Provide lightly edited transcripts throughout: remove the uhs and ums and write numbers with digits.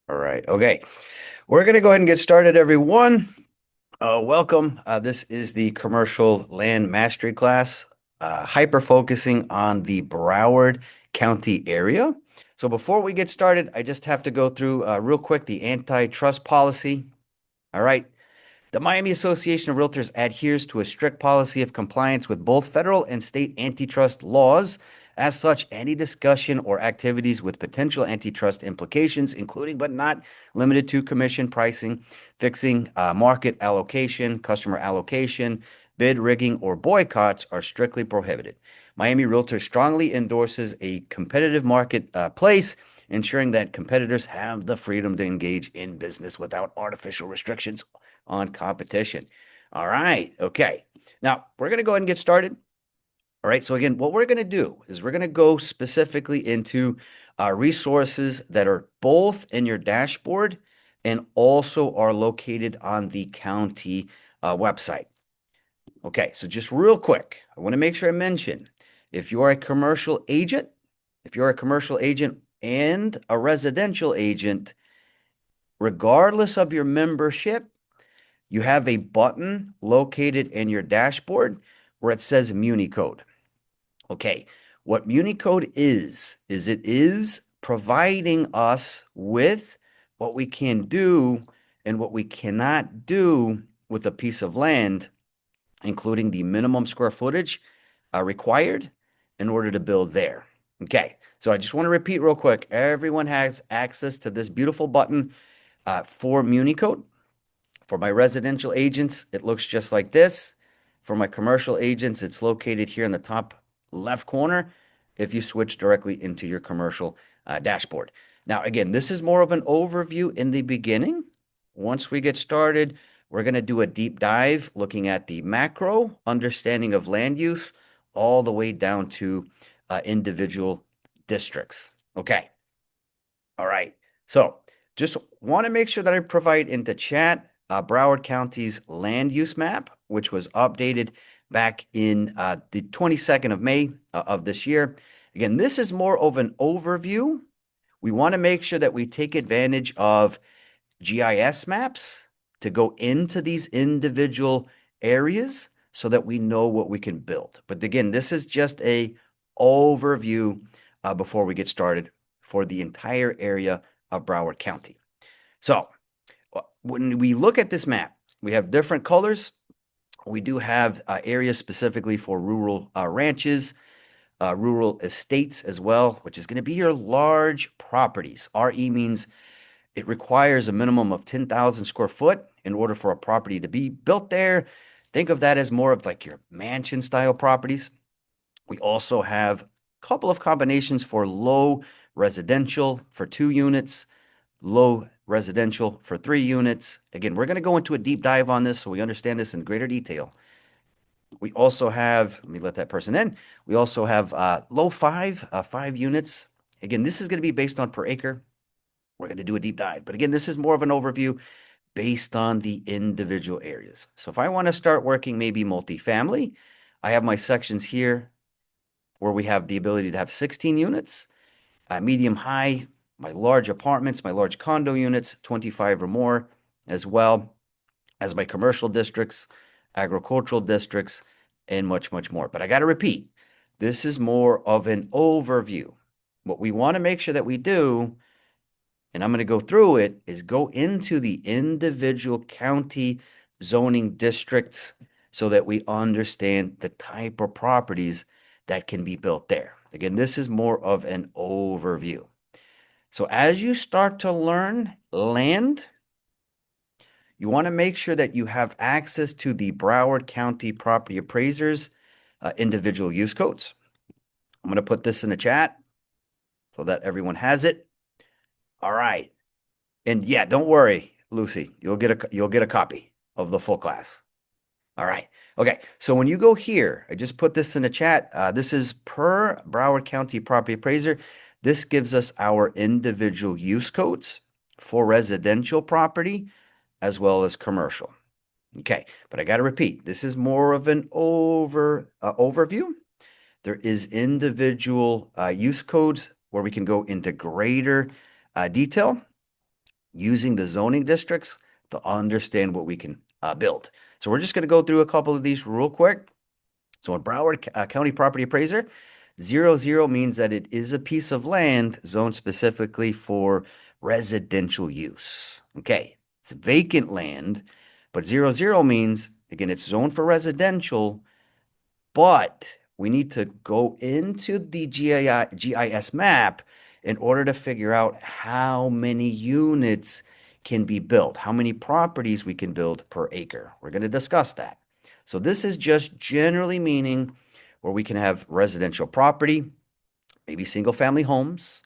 All right. Okay. We're going to go ahead and get started, everyone. Welcome. This is the commercial land mastery class, hyper focusing on the Broward County area. So before we get started, I just have to go through real quick the antitrust policy. All right. The Miami Association of Realtors adheres to a strict policy of compliance with both federal and state antitrust laws. As such, any discussion or activities with potential antitrust implications, including but not limited to commission pricing, fixing, market allocation, customer allocation, bid rigging, or boycotts, are strictly prohibited. Miami Realtors strongly endorses a competitive marketplace, ensuring that competitors have the freedom to engage in business without artificial restrictions on competition. All right. Okay. Now we're going to go ahead and get started. All right. So again, what we're going to do is we're going to go specifically into resources that are both in your dashboard and also are located on the county website. Okay. So just real quick, I want to make sure I mention if you're a commercial agent, and a residential agent, regardless of your membership, you have a button located in your dashboard where it says Muni Code. Okay, what Muni Code is it is providing us with what we can do and what we cannot do with a piece of land, including the minimum square footage required in order to build there. Okay, so I just want to repeat real quick. Everyone has access to this beautiful button for Muni Code. For my residential agents, it looks just like this. For my commercial agents, it's located here in the top left corner if you switch directly into your commercial dashboard. Now, again, this is more of an overview in the beginning. Once we get started, we're going to do a deep dive looking at the macro understanding of land use all the way down to individual districts. Okay. All right. So just want to make sure that I provide in the chat Broward County's land use map, which was updated back in the 22nd of May of this year. Again, this is more of an overview. We want to make sure that we take advantage of GIS maps to go into these individual areas so that we know what we can build. But again, this is just a overview before we get started for the entire area of Broward County. So when we look at this map, we have different colors. We do have areas specifically for rural ranches, rural estates as well, which is going to be your large properties. RE means it requires a minimum of 10,000 square foot in order for a property to be built there. Think of that as more of like your mansion style properties. We also have a couple of combinations for low residential for 2 units, low residential for 3 units. Again, we're going to go into a deep dive on this so we understand this in greater detail. We also have, let me let that person in. We also have low 5 units. Again, this is going to be based on per acre. We're going to do a deep dive. But again, this is more of an overview based on the individual areas. So if I want to start working maybe multifamily, I have my sections here where we have the ability to have 16 units, medium high, my large apartments, my large condo units, 25 or more, as well as my commercial districts, agricultural districts, and much, much more. But I got to repeat, this is more of an overview. What we want to make sure that we do, and I'm going to go through it, is go into the individual county zoning districts so that we understand the type of properties that can be built there. Again, this is more of an overview. So as you start to learn land, you want to make sure that you have access to the Broward County Property Appraisers individual use codes. I'm going to put this in the chat so that everyone has it. All right. And yeah, don't worry, Lucy, you'll get a copy of the full class. All right. Okay. So when you go here, I just put this in the chat. This is per Broward County Property Appraiser. This gives us our individual use codes for residential property as well as commercial. Okay. But I got to repeat, this is more of an overview. There is individual use codes where we can go into greater detail. using the zoning districts to understand what we can build. So we're just going to go through a couple of these real quick. So in Broward County Property Appraiser, 00 means that it is a piece of land zoned specifically for residential use. Okay, it's vacant land, but 00 means, again, it's zoned for residential, but we need to go into the GIS map in order to figure out how many units can be built, how many properties we can build per acre. We're going to discuss that. So this is just generally meaning where we can have residential property, maybe single family homes,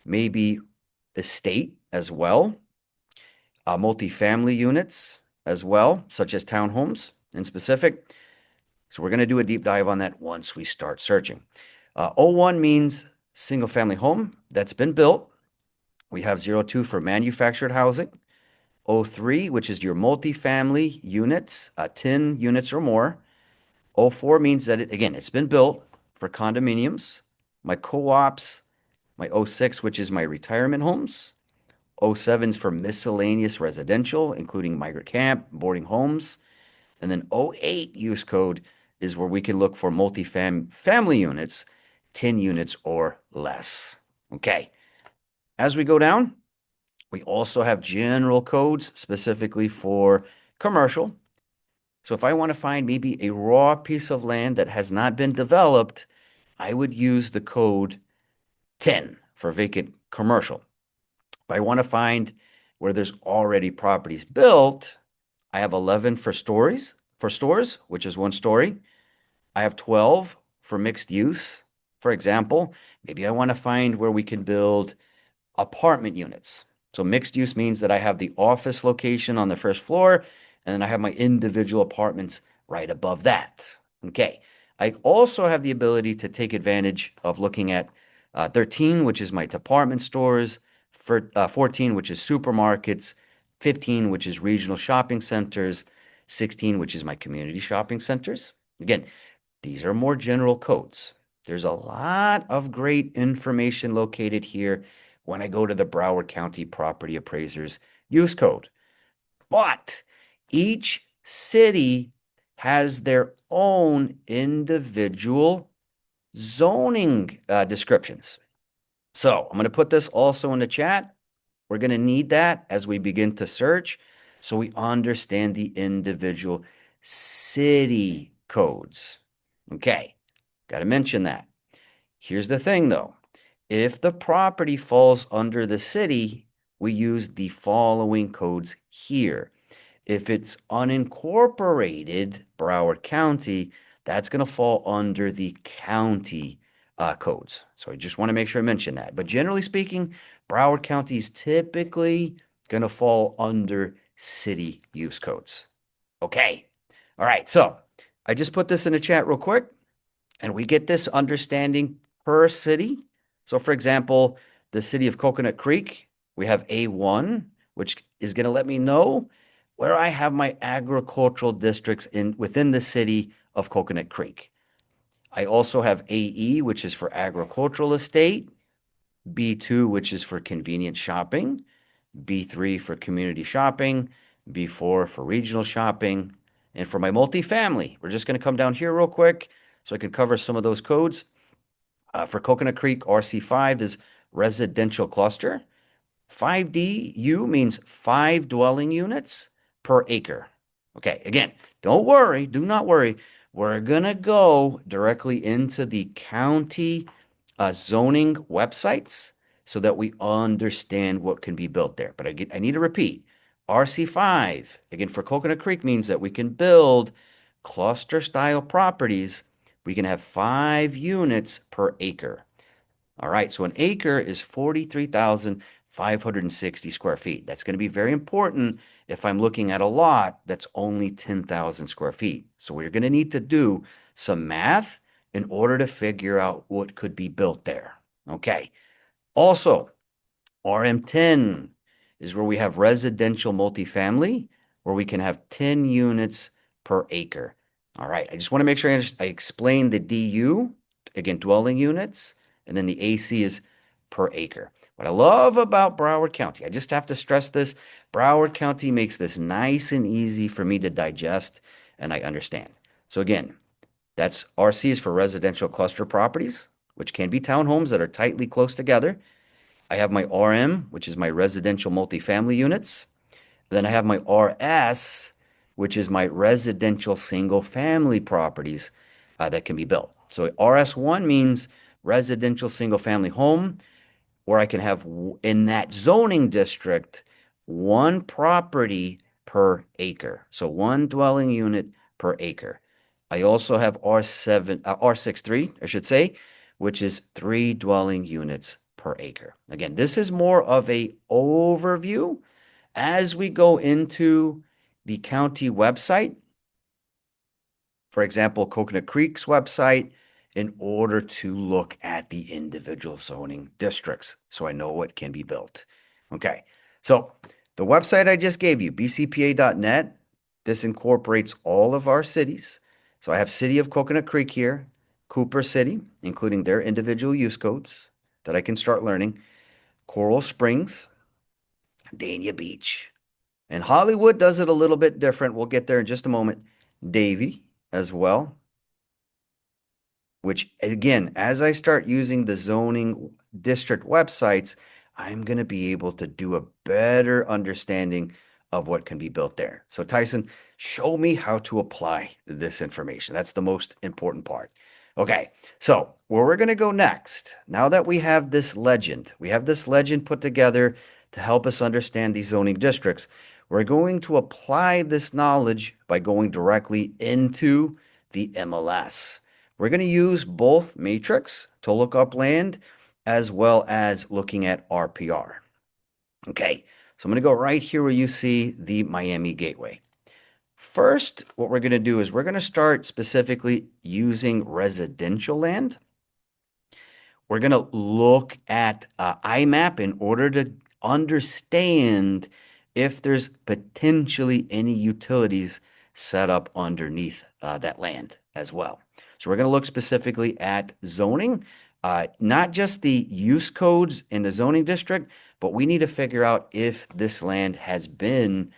maybe estate as well, multifamily units as well, such as townhomes in specific. So we're going to do a deep dive on that once we start searching. 01 means single family home that's been built. We have 02 for manufactured housing. 03, which is your multifamily units, 10 units or more. 04 means that, it's been built for condominiums. My co-ops, my 06, which is my retirement homes. 07 is for miscellaneous residential, including migrant camp, boarding homes. And then 08 use code is where we can look for family units, 10 units or less. Okay. As we go down, we also have general codes specifically for commercial. So if I want to find maybe a raw piece of land that has not been developed, I would use the code 10 for vacant commercial. If I want to find where there's already properties built, I have 11 for stores, which is 1 story. I have 12 for mixed use. For example, maybe I want to find where we can build apartment units. So mixed use means that I have the office location on the first floor, and then I have my individual apartments right above that. Okay. I also have the ability to take advantage of looking at 13, which is my department stores, 14, which is supermarkets, 15, which is regional shopping centers, 16, which is my community shopping centers. Again, these are more general codes. There's a lot of great information located here when I go to the Broward County Property Appraisers use code. But each city has their own individual zoning descriptions. So I'm going to put this also in the chat. We're going to need that as we begin to search so we understand the individual city codes. Okay, got to mention that. Here's the thing though. If the property falls under the city, we use the following codes here. If it's unincorporated Broward County, that's going to fall under the county codes. So I just want to make sure I mention that. But generally speaking, Broward County is typically going to fall under city use codes. Okay. All right. So I just put this in the chat real quick, and we get this understanding per city. So for example, the city of Coconut Creek, we have A1, which is going to let me know where I have my agricultural districts within the city of Coconut Creek. I also have AE, which is for agricultural estate, B2, which is for convenient shopping, B3 for community shopping, B4 for regional shopping, and for my multifamily, we're just going to come down here real quick so I can cover some of those codes. For Coconut Creek, RC5 is residential cluster. 5DU means 5 dwelling units per acre. Okay, again, don't worry, do not worry. We're going to go directly into the county zoning websites so that we understand what can be built there. But I need to repeat, RC5, again, for Coconut Creek means that we can build cluster style properties. We can have 5 units per acre. All right, so an acre is 43,560 square feet. That's going to be very important if I'm looking at a lot that's only 10,000 square feet. So we're going to need to do some math in order to figure out what could be built there. Okay. Also, RM10 is where we have residential multifamily, where we can have 10 units per acre. All right, I just want to make sure I explain the DU, again, dwelling units, and then the AC is per acre. What I love about Broward County, I just have to stress this, Broward County makes this nice and easy for me to digest and I understand. So again, that's RC is for residential cluster properties, which can be townhomes that are tightly close together. I have my RM, which is my residential multifamily units. Then I have my RS, which is my residential single family properties that can be built. So RS1 means residential single family home, where I can have in that zoning district one property per acre. So one dwelling unit per acre. I also have R63, I should say, which is 3 dwelling units per acre. Again, this is more of a overview. As we go into the county website, for example, Coconut Creek's website, in order to look at the individual zoning districts so I know what can be built. Okay, so the website I just gave you, bcpa.net, this incorporates all of our cities. So I have City of Coconut Creek here, Cooper City, including their individual use codes that I can start learning, Coral Springs, Dania Beach, and Hollywood does it a little bit different. We'll get there in just a moment. Davie as well, which again, as I start using the zoning district websites, I'm going to be able to do a better understanding of what can be built there. So Tyson, show me how to apply this information. That's the most important part. Okay, so where we're going to go next, now that we have this legend put together to help us understand these zoning districts, we're going to apply this knowledge by going directly into the MLS. We're going to use both Matrix to look up land as well as looking at RPR. Okay, so I'm going to go right here where you see the Miami Gateway. First, what we're going to do is we're going to start specifically using residential land. We're going to look at IMAP in order to understand if there's potentially any utilities set up underneath that land as well. So we're going to look specifically at zoning, not just the use codes in the zoning district, but we need to figure out if this land has been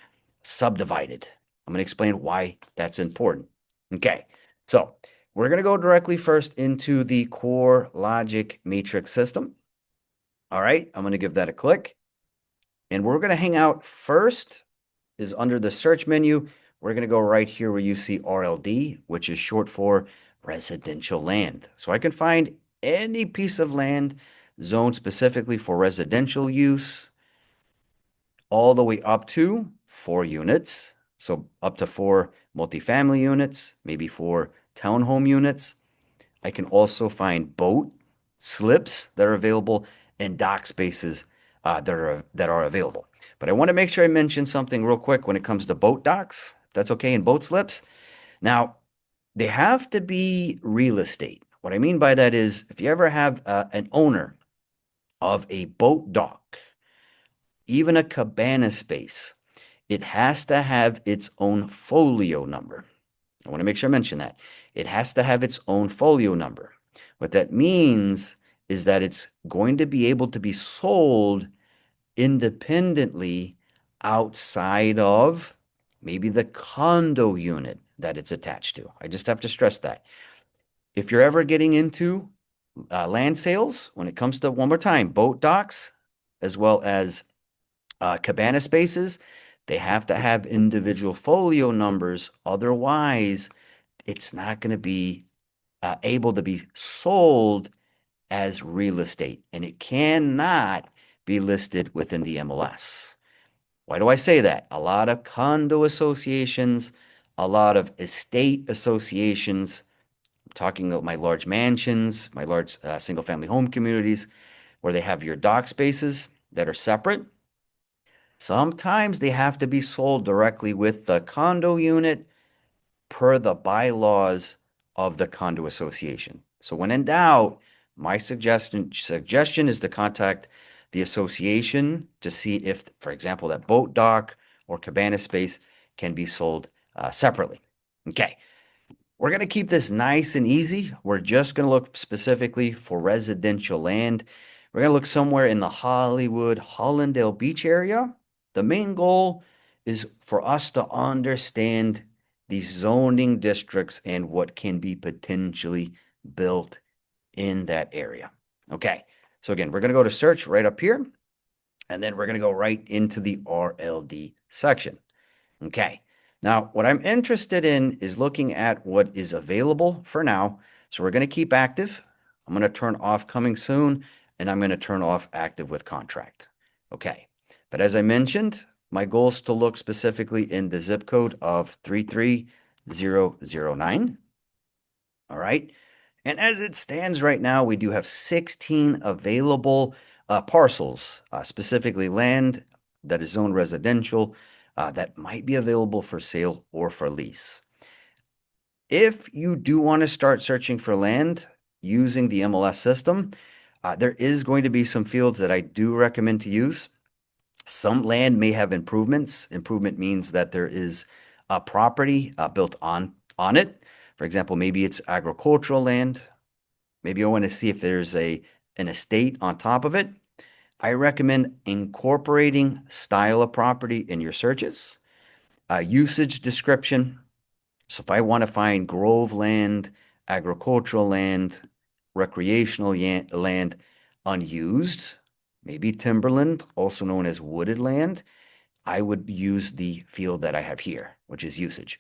subdivided. I'm going to explain why that's important. Okay, so we're going to go directly first into the core logic matrix system. All right, I'm going to give that a click. And we're going to hang out first is under the search menu. We're going to go right here where you see RLD, which is short for residential land. So I can find any piece of land zoned specifically for residential use, all the way up to 4 units. So up to 4 multifamily units, maybe 4 townhome units. I can also find boat slips that are available and dock spaces that are available. But I want to make sure I mention something real quick when it comes to boat docks. That's okay, and boat slips. Now, they have to be real estate. What I mean by that is if you ever have an owner of a boat dock, even a cabana space, it has to have its own folio number. I want to make sure I mention that. It has to have its own folio number. What that means is that it's going to be able to be sold independently outside of maybe the condo unit that it's attached to. I just have to stress that. If you're ever getting into land sales, when it comes to, one more time, boat docks, as well as cabana spaces, they have to have individual folio numbers. Otherwise, it's not going to be able to be sold as real estate, and it cannot be listed within the MLS. Why do I say that? A lot of condo associations, a lot of estate associations, I'm talking about my large mansions, my large single-family home communities, where they have your dock spaces that are separate. Sometimes they have to be sold directly with the condo unit per the bylaws of the condo association. So when in doubt, my suggestion is to contact the association to see if, for example, that boat dock or cabana space can be sold separately. Okay, we're going to keep this nice and easy. We're just going to look specifically for residential land. We're going to look somewhere in the Hollywood, Hollandale Beach area. The main goal is for us to understand the zoning districts and what can be potentially built in that area. Okay, so again, we're going to go to search right up here, and then we're going to go right into the RLD section. Okay, now what I'm interested in is looking at what is available for now. So we're going to keep active. I'm going to turn off coming soon, and I'm going to turn off active with contract. Okay, but as I mentioned, my goal is to look specifically in the zip code of 33009. All right. And as it stands right now, we do have 16 available parcels, specifically land that is zoned residential, that might be available for sale or for lease. If you do want to start searching for land using the MLS system, there is going to be some fields that I do recommend to use. Some land may have improvements. Improvement means that there is a property built on it. For example, maybe it's agricultural land. Maybe I want to see if there's an estate on top of it. I recommend incorporating style of property in your searches, usage description. So if I want to find grove land, agricultural land, recreational land unused, maybe timberland, also known as wooded land, I would use the field that I have here, which is usage.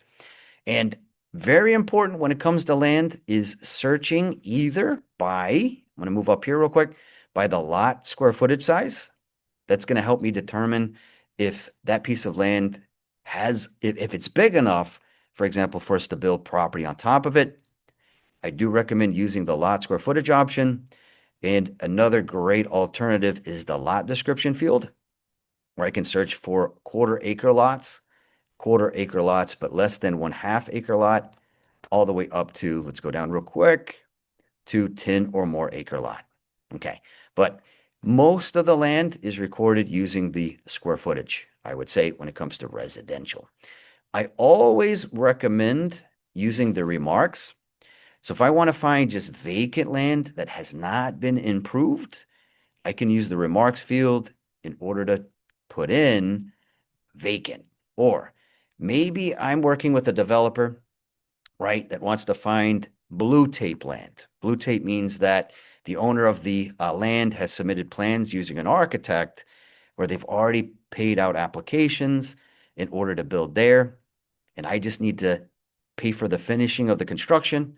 And very important when it comes to land is searching either by, I'm going to move up here real quick, by the lot square footage size. That's going to help me determine if that piece of land has, if it's big enough, for example, for us to build property on top of it. I do recommend using the lot square footage option. And another great alternative is the lot description field, where I can search for quarter acre lots, but less than 1/2 acre lot, all the way up to, let's go down real quick, to 10 or more acre lot. Okay, but most of the land is recorded using the square footage, I would say, when it comes to residential. I always recommend using the remarks. So if I want to find just vacant land that has not been improved, I can use the remarks field in order to put in vacant. Or maybe I'm working with a developer, right, that wants to find blue tape land. Blue tape means that the owner of the land has submitted plans using an architect where they've already paid out applications in order to build there. And I just need to pay for the finishing of the construction.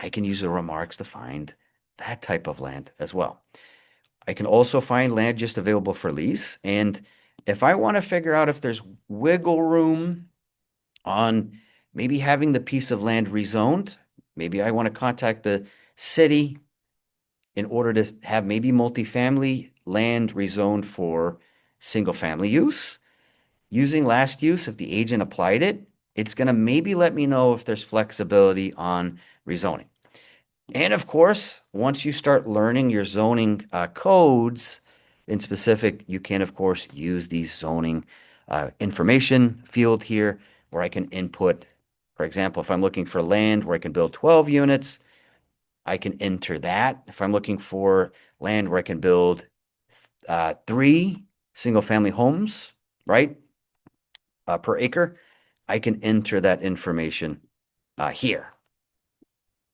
I can use the remarks to find that type of land as well. I can also find land just available for lease. And if I want to figure out if there's wiggle room on maybe having the piece of land rezoned, maybe I want to contact the city in order to have maybe multifamily land rezoned for single family use. Using last use, if the agent applied it, it's going to maybe let me know if there's flexibility on rezoning. And of course, once you start learning your zoning codes in specific, you can, of course, use the zoning information field here where I can input, for example, if I'm looking for land where I can build 12 units, I can enter that. If I'm looking for land where I can build 3 single-family homes, right, per acre, I can enter that information here.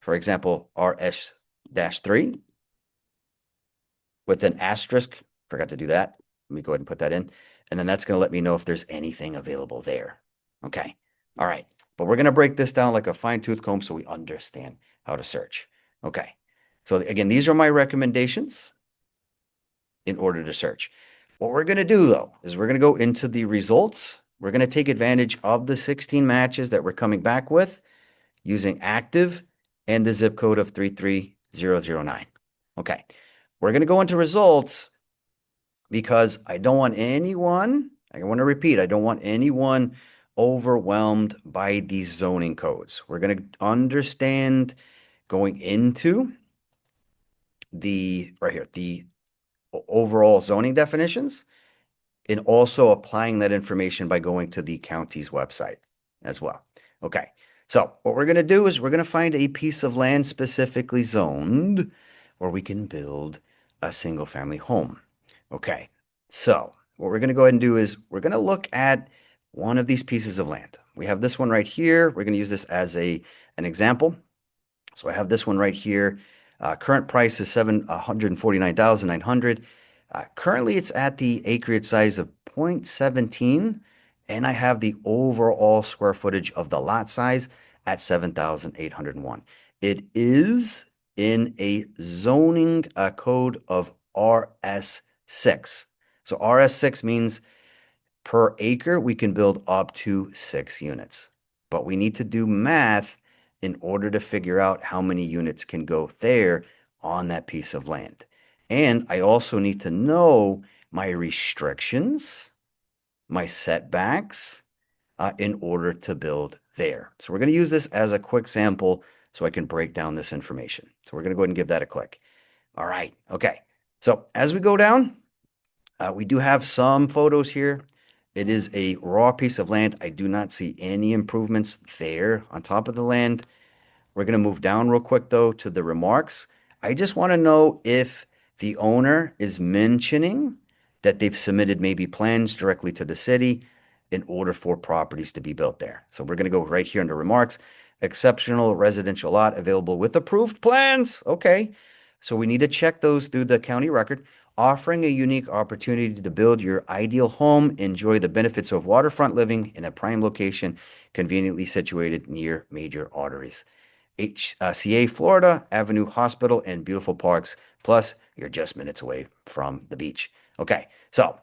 For example, RS-3 with an asterisk. Forgot to do that. Let me go ahead and put that in. And then that's going to let me know if there's anything available there. Okay. All right. But we're going to break this down like a fine-tooth comb so we understand how to search. Okay. So again, these are my recommendations in order to search. What we're going to do, though, is we're going to go into the results. We're going to take advantage of the 16 matches that we're coming back with using active and the zip code of 33009. Okay, we're going to go into results because I don't want anyone, I want to repeat, I don't want anyone overwhelmed by these zoning codes. We're going to understand going into the, right here, the overall zoning definitions, and also applying that information by going to the county's website as well. Okay, so what we're going to do is we're going to find a piece of land specifically zoned where we can build a single family home. Okay, so what we're going to go ahead and do is we're going to look at one of these pieces of land. We have this one right here. We're going to use this as an example. So I have this one right here. Current price is 749,900. Currently, it's at the acreage size of 0.17, and I have the overall square footage of the lot size at 7,801. It is in a zoning code of RS6. So RS6 means per acre, we can build up to 6 units. But we need to do math in order to figure out how many units can go there on that piece of land. And I also need to know my restrictions, my setbacks, in order to build there. So we're going to use this as a quick sample so I can break down this information. So we're going to go ahead and give that a click. All right. Okay. So as we go down, we do have some photos here. It is a raw piece of land. I do not see any improvements there on top of the land. We're going to move down real quick, though, to the remarks. I just want to know if the owner is mentioning that they've submitted maybe plans directly to the city in order for properties to be built there. So we're going to go right here under remarks. Exceptional residential lot available with approved plans. Okay. So we need to check those through the county record, offering a unique opportunity to build your ideal home, enjoy the benefits of waterfront living in a prime location, conveniently situated near major arteries. HCA Florida Avenue Hospital and beautiful parks. Plus, you're just minutes away from the beach. Okay, so,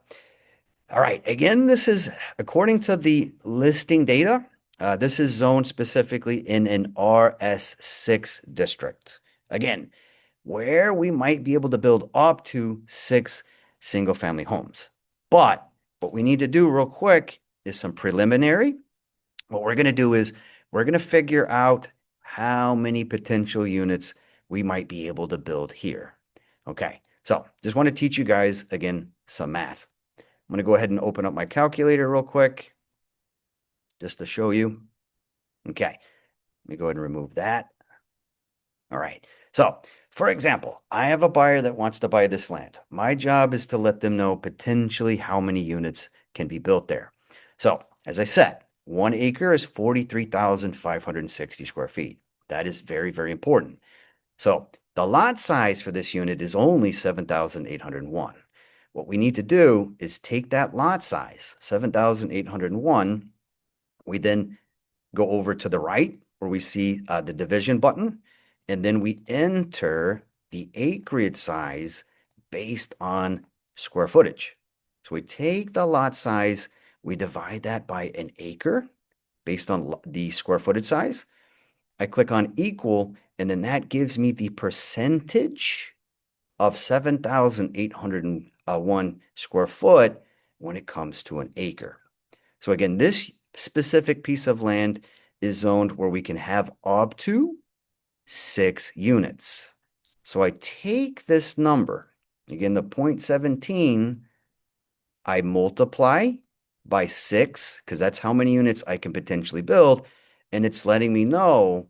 all right. Again, this is according to the listing data. This is zoned specifically in an RS6 district. Again, where we might be able to build up to 6 single family homes. But what we need to do real quick is some preliminary. What we're going to do is we're going to figure out how many potential units we might be able to build here. Okay, so just want to teach you guys, again, some math. I'm going to go ahead and open up my calculator real quick just to show you. Okay, let me go ahead and remove that. All right, so for example, I have a buyer that wants to buy this land. My job is to let them know potentially how many units can be built there. So, as I said, 1 acre is 43,560 square feet. That is very, very important. So, the lot size for this unit is only 7,801. What we need to do is take that lot size, 7,801, we then go over to the right where we see the division button, and then we enter the acreage size based on square footage. So we take the lot size, we divide that by an acre based on the square footage size. I click on equal, and then that gives me the percentage of 7,801 square foot when it comes to an acre. So again, this specific piece of land is zoned where we can have up to 6 units. So I take this number, again, the 0.17, I multiply by 6, because that's how many units I can potentially build, and it's letting me know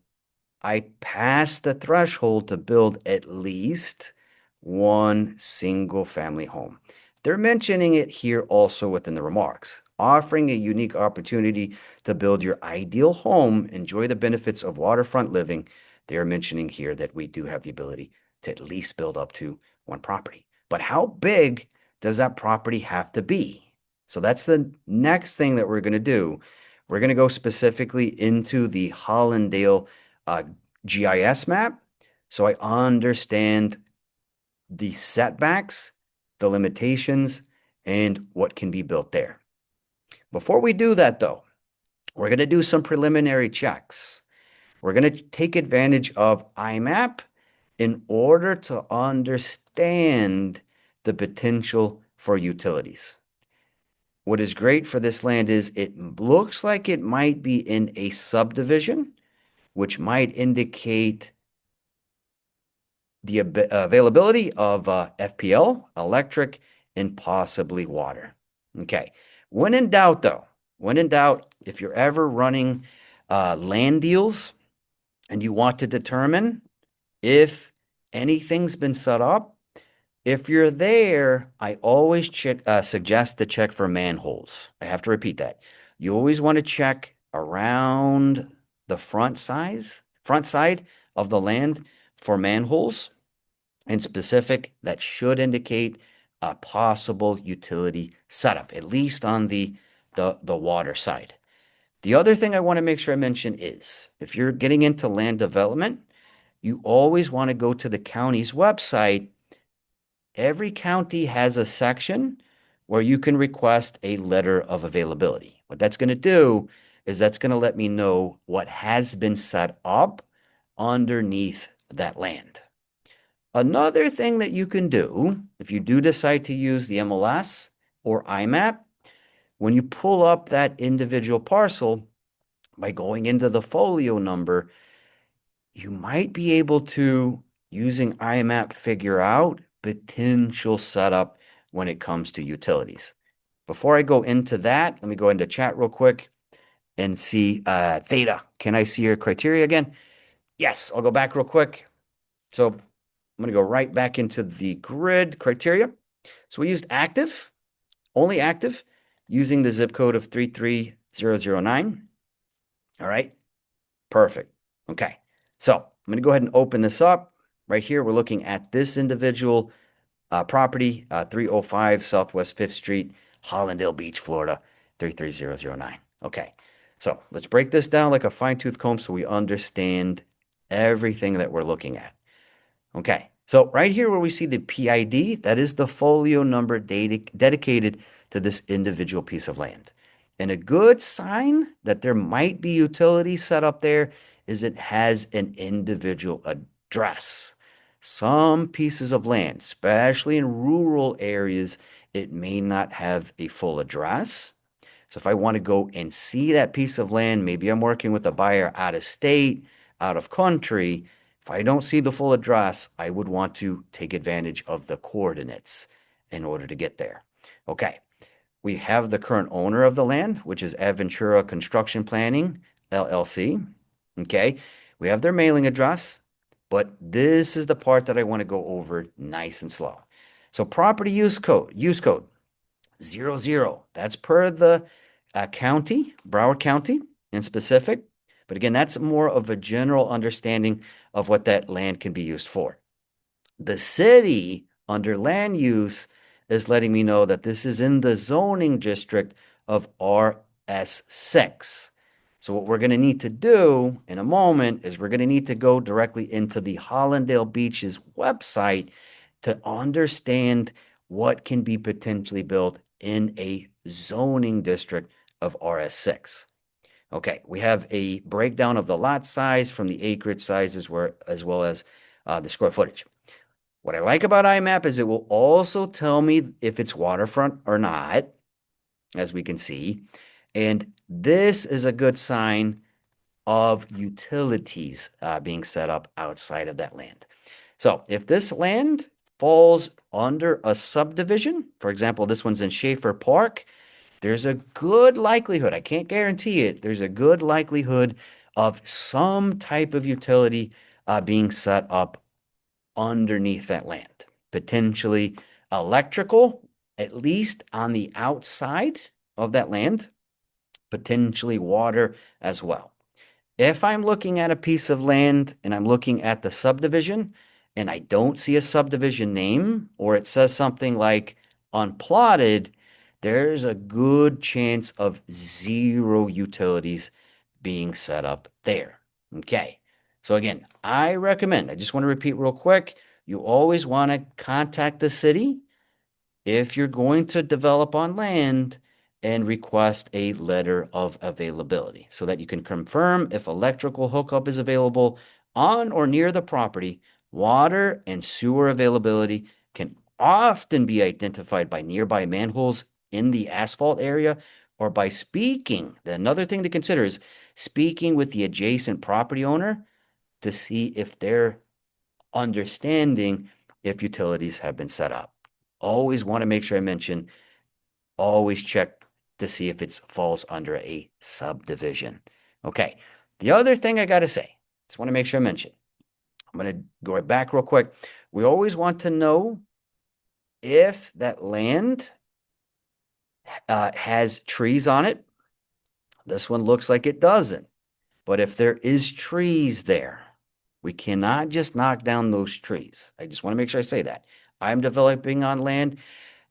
I passed the threshold to build at least 1 single family home. They're mentioning it here also within the remarks, offering a unique opportunity to build your ideal home, enjoy the benefits of waterfront living. They are mentioning here that we do have the ability to at least build up to 1 property. But how big does that property have to be? So that's the next thing that we're going to do. We're going to go specifically into the Hollandale GIS map, so I understand the setbacks, the limitations, and what can be built there. Before we do that, though, we're going to do some preliminary checks. We're going to take advantage of IMAP in order to understand the potential for utilities. What is great for this land is it looks like it might be in a subdivision, which might indicate the availability of FPL, electric, and possibly water. Okay. When in doubt, though, if you're ever running land deals and you want to determine if anything's been set up, If you're there, I always suggest to check for manholes. I have to repeat that. You always want to check around the front side of the land for manholes in specific that should indicate a possible utility setup, at least on the water side. The other thing I want to make sure I mention is if you're getting into land development, you always want to go to the county's website. Every county has a section where you can request a letter of availability. What that's going to do is that's going to let me know what has been set up underneath that land. Another thing that you can do, if you do decide to use the MLS or IMAP, when you pull up that individual parcel by going into the folio number, you might be able to, using IMAP, figure out potential setup when it comes to utilities. Before I go into that, let me go into chat real quick and see Theta. Can I see your criteria again? Yes, I'll go back real quick. So I'm going to go right back into the grid criteria. So we used active, only active, using the zip code of 33009. All right, perfect. Okay, so I'm going to go ahead and open this up. Right here, we're looking at this individual property, 305 Southwest 5th Street, Hollandale Beach, Florida, 33009. Okay, so let's break this down like a fine-tooth comb so we understand everything that we're looking at. Okay, so right here where we see the PID, that is the folio number dedicated to this individual piece of land. And a good sign that there might be utilities set up there is it has an individual address. Some pieces of land, especially in rural areas, it may not have a full address. So if I want to go and see that piece of land, maybe I'm working with a buyer out of state, out of country. If I don't see the full address, I would want to take advantage of the coordinates in order to get there. Okay, we have the current owner of the land, which is Aventura Construction Planning, LLC. Okay, we have their mailing address, but this is the part that I want to go over nice and slow. So property use code 00. That's per the county, Broward County in specific. But again, that's more of a general understanding of what that land can be used for. The city under land use is letting me know that this is in the zoning district of RS6. So what we're going to need to do in a moment is we're going to need to go directly into the Hollandale Beaches website to understand what can be potentially built in a zoning district of RS6. Okay, we have a breakdown of the lot size from the acreage sizes as well as the square footage. What I like about IMAP is it will also tell me if it's waterfront or not, as we can see. And this is a good sign of utilities being set up outside of that land. So if this land falls under a subdivision, for example, this one's in Schaefer Park, there's a good likelihood, I can't guarantee it, there's a good likelihood of some type of utility being set up underneath that land. Potentially electrical, at least on the outside of that land, potentially water as well. If I'm looking at a piece of land and I'm looking at the subdivision and I don't see a subdivision name or it says something like unplotted, there's a good chance of zero utilities being set up there. Okay. So again, I just want to repeat real quick, you always want to contact the city if you're going to develop on land and request a letter of availability so that you can confirm if electrical hookup is available on or near the property. Water and sewer availability can often be identified by nearby manholes in the asphalt area or by speaking. Another thing to consider is speaking with the adjacent property owner to see if they're understanding if utilities have been set up. Always want to make sure I mention, always check to see if it falls under a subdivision. Okay. The other thing I got to say, just want to make sure I mention, I'm going to go right back real quick. We always want to know If that land has trees on it, this one looks like it doesn't. But if there is trees there, we cannot just knock down those trees. I just want to make sure I say that. I'm developing on land.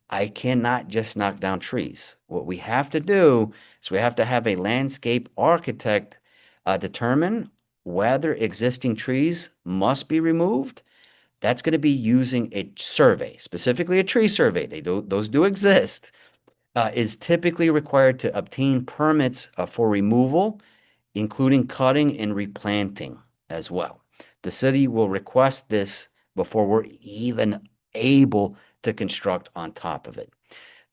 I cannot just knock down trees. What we have to do is we have to have a landscape architect determine whether existing trees must be removed. That's going to be using a survey, specifically a tree survey. Those do exist. Is typically required to obtain permits for removal, including cutting and replanting as well. The city will request this before we're even able to construct on top of it.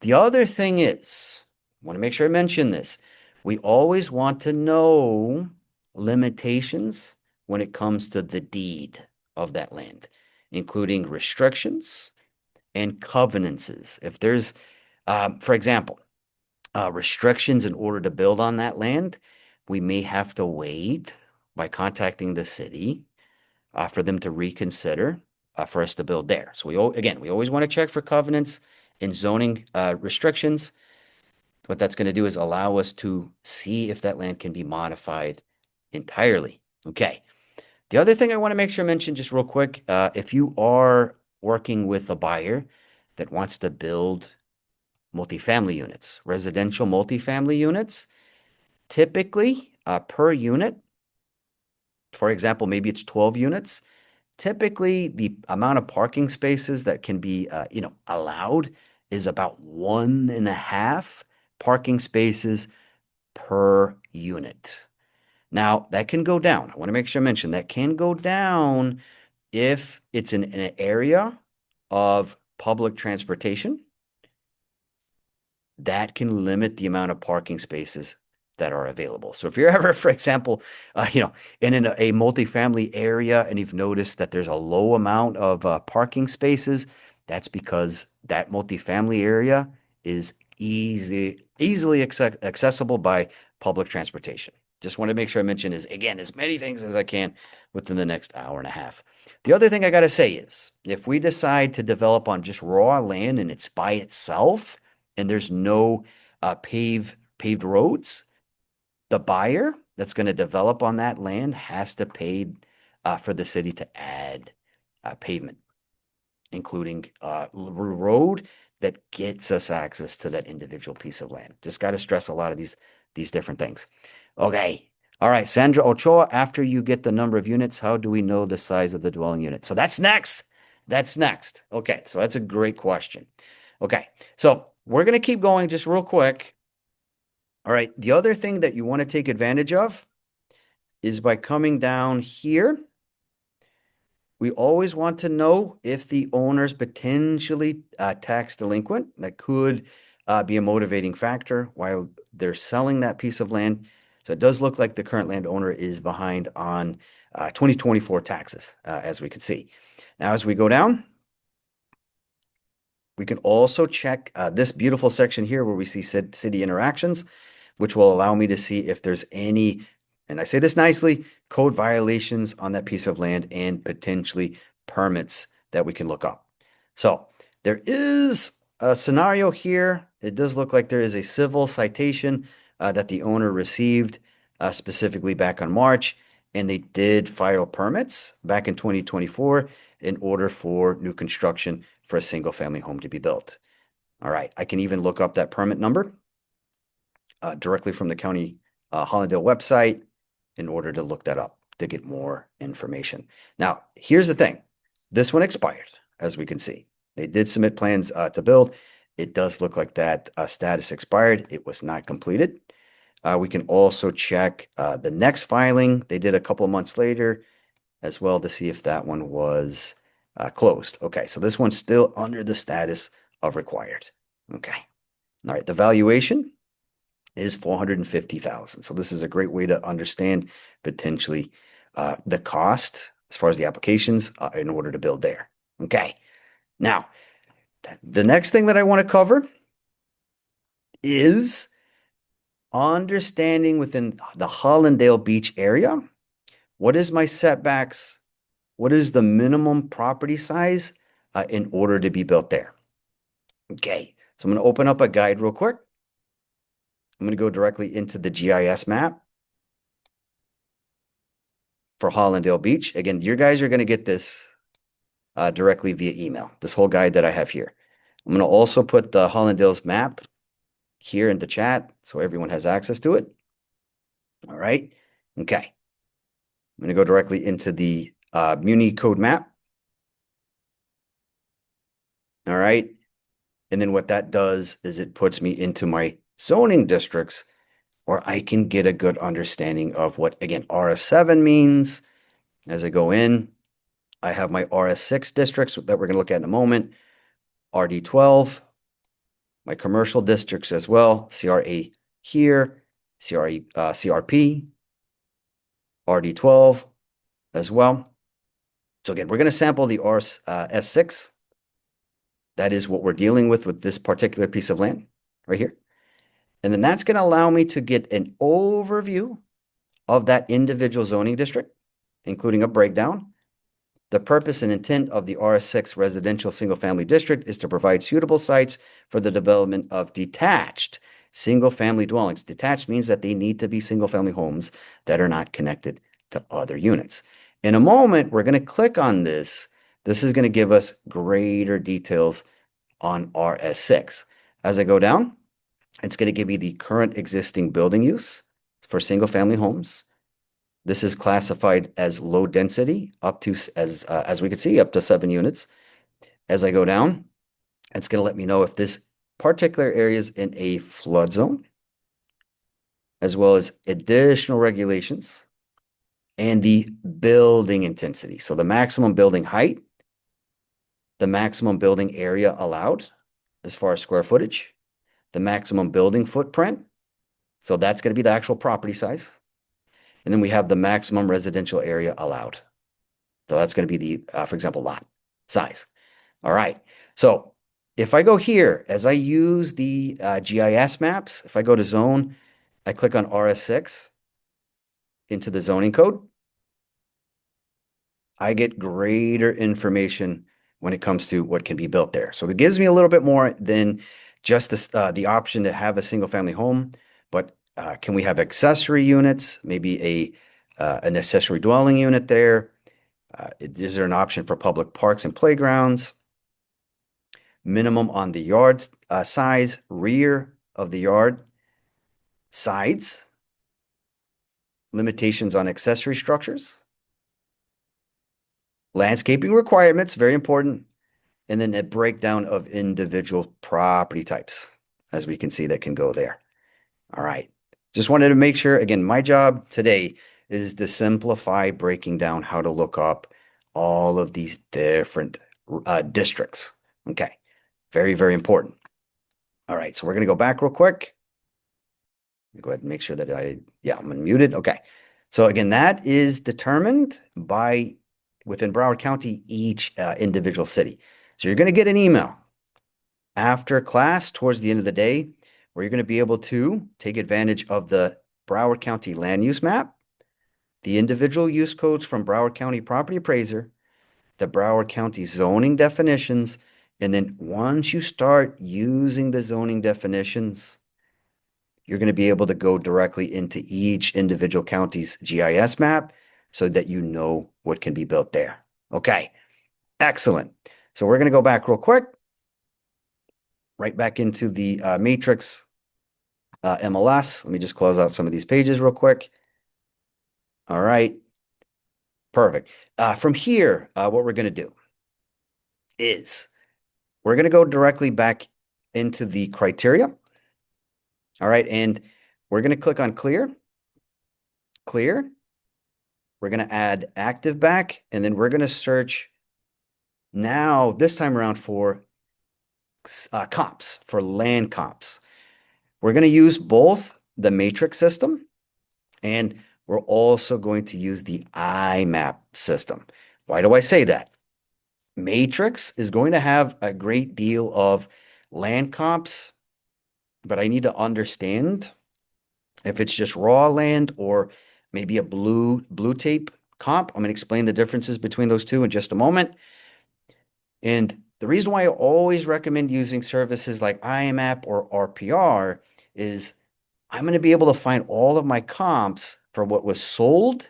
The other thing is, I want to make sure I mention this. We always want to know limitations when it comes to the deed of that land, including restrictions and covenances. If there's, for example, restrictions in order to build on that land, we may have to wait by contacting the city for them to reconsider for us to build there. So we always want to check for covenants and zoning restrictions. What that's going to do is allow us to see if that land can be modified entirely. Okay. The other thing I want to make sure I mention just real quick, if you are working with a buyer that wants to build multifamily units, residential multifamily units, typically per unit, for example, maybe it's 12 units. Typically, the amount of parking spaces that can be, allowed is about 1.5 parking spaces per unit. Now, that can go down. I want to make sure I mention that can go down if it's in an area of public transportation. That can limit the amount of parking spaces that are available. So if you're ever, for example, in a multifamily area and you've noticed that there's a low amount of parking spaces, that's because that multifamily area is easily accessible by public transportation. Just want to make sure I mention is, again, as many things as I can within the next hour and a half. The other thing I got to say is if we decide to develop on just raw land and it's by itself and there's no paved roads, the buyer that's going to develop on that land has to pay for the city to add pavement, including road that gets us access to that individual piece of land. Just got to stress a lot of these different things. Okay. All right, Sandra Ochoa, after you get the number of units, how do we know the size of the dwelling unit? So that's next. That's next. Okay, so that's a great question. Okay, so we're going to keep going just real quick. All right, the other thing that you want to take advantage of is by coming down here. We always want to know if the owner's potentially tax delinquent. That could be a motivating factor while they're selling that piece of land. So it does look like the current landowner is behind on 2024 taxes, as we can see. Now, as we go down, we can also check this beautiful section here where we see city interactions, which will allow me to see if there's any, and I say this nicely, code violations on that piece of land and potentially permits that we can look up. So there is a scenario here. It does look like there is a civil citation that the owner received specifically back on March, and they did file permits back in 2024 in order for new construction for a single family home to be built. All right, I can even look up that permit number directly from the county Hollandale website in order to look that up to get more information. Now, here's the thing. This one expired, as we can see. They did submit plans to build. It does look like that status expired. It was not completed. We can also check the next filing they did a couple of months later as well to see if that one was closed. Okay, so this one's still under the status of required. Okay. All right, the valuation is $450,000. So this is a great way to understand potentially the cost as far as the applications in order to build there. Okay. Now, the next thing that I want to cover is understanding within the Hollandale Beach area, what is my setbacks? What is the minimum property size in order to be built there? Okay, so I'm going to open up a guide real quick. I'm going to go directly into the GIS map for Hollandale Beach. Again, you guys are going to get this directly via email, this whole guide that I have here. I'm going to also put the Hollandale's map here in the chat so everyone has access to it. All right. Okay. I'm going to go directly into the Muni code map. All right. And then what that does is it puts me into my zoning districts where I can get a good understanding of what, again, RS7 means. As I go in, I have my RS6 districts that we're going to look at in a moment, RD12, my commercial districts as well, CRA here, CRP, RD12 as well. So again, we're going to sample the S6. That is what we're dealing with this particular piece of land right here. And then that's going to allow me to get an overview of that individual zoning district, including a breakdown. The purpose and intent of the RS6 residential single-family district is to provide suitable sites for the development of detached single-family dwellings. Detached means that they need to be single-family homes that are not connected to other units. In a moment, we're going to click on this. This is going to give us greater details on RS6. As I go down, it's going to give me the current existing building use for single-family homes. This is classified as low density, up to, as we can see, up to 7 units. As I go down, it's going to let me know if this particular area is in a flood zone, as well as additional regulations and the building intensity. So the maximum building height, the maximum building area allowed as far as square footage, the maximum building footprint. So that's going to be the actual property size. And then we have the maximum residential area allowed. So that's going to be the, for example, lot size. All right. So if I go here, as I use the GIS maps, if I go to zone, I click on RS6 into the zoning code, I get greater information when it comes to what can be built there. So it gives me a little bit more than just this, the option to have a single family home, but can we have accessory units, maybe an accessory dwelling unit there? Is there an option for public parks and playgrounds? Minimum on the yard size, rear of the yard, sides, limitations on accessory structures, landscaping requirements, very important, and then a breakdown of individual property types, as we can see that can go there. All right. Just wanted to make sure, again, my job today is to simplify breaking down how to look up all of these different districts. Okay. Very, very important. All right. So we're going to go back real quick. Go ahead and make sure that I'm unmuted. Okay. So again, that is determined by within Broward County, each individual city. So you're going to get an email after class towards the end of the day where you're going to be able to take advantage of the Broward County land use map, the individual use codes from Broward County Property Appraiser, the Broward County zoning definitions, and then once you start using the zoning definitions, you're going to be able to go directly into each individual county's GIS map so that you know what can be built there. Okay, excellent. So we're going to go back real quick, right back into the matrix MLS. Let me just close out some of these pages real quick. All right, perfect. From here, what we're going to do is we're going to go directly back into the criteria. All right, and we're going to click on clear. Clear. We're going to add active back, and then we're going to search now, this time around for comps, for land comps. We're going to use both the matrix system, and we're also going to use the IMAP system. Why do I say that? Matrix is going to have a great deal of land comps, but I need to understand if it's just raw land or maybe a blue tape comp. I'm going to explain the differences between those two in just a moment. And The reason why I always recommend using services like IMAP or RPR is I'm going to be able to find all of my comps for what was sold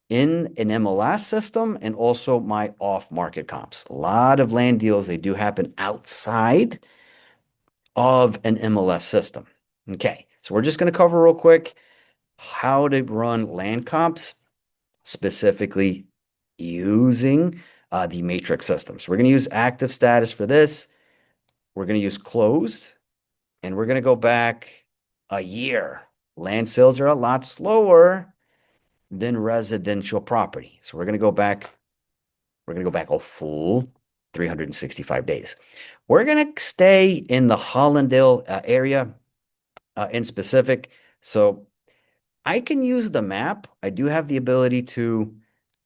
in an MLS system and also my off-market comps. A lot of land deals, they do happen outside of an MLS system. Okay, so we're just going to cover real quick how to run land comps, specifically using the matrix system. So we're going to use active status for this. We're going to use closed, and we're going to go back a year. Land sales are a lot slower than residential property. So we're going to go back. We're going to go back a full 365 days. We're going to stay in the Hollandale area in specific. So I can use the map. I do have the ability to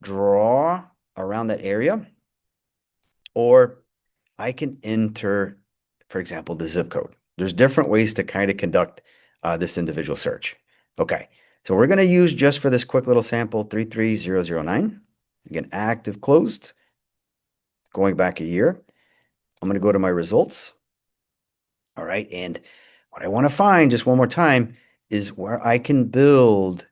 draw around that area, or I can enter, for example, the zip code. There's different ways to kind of conduct this individual search. Okay, so we're going to use just for this quick little sample 33009. Again, active closed, going back a year. I'm going to go to my results. All right, and what I want to find just one more time is where I can build,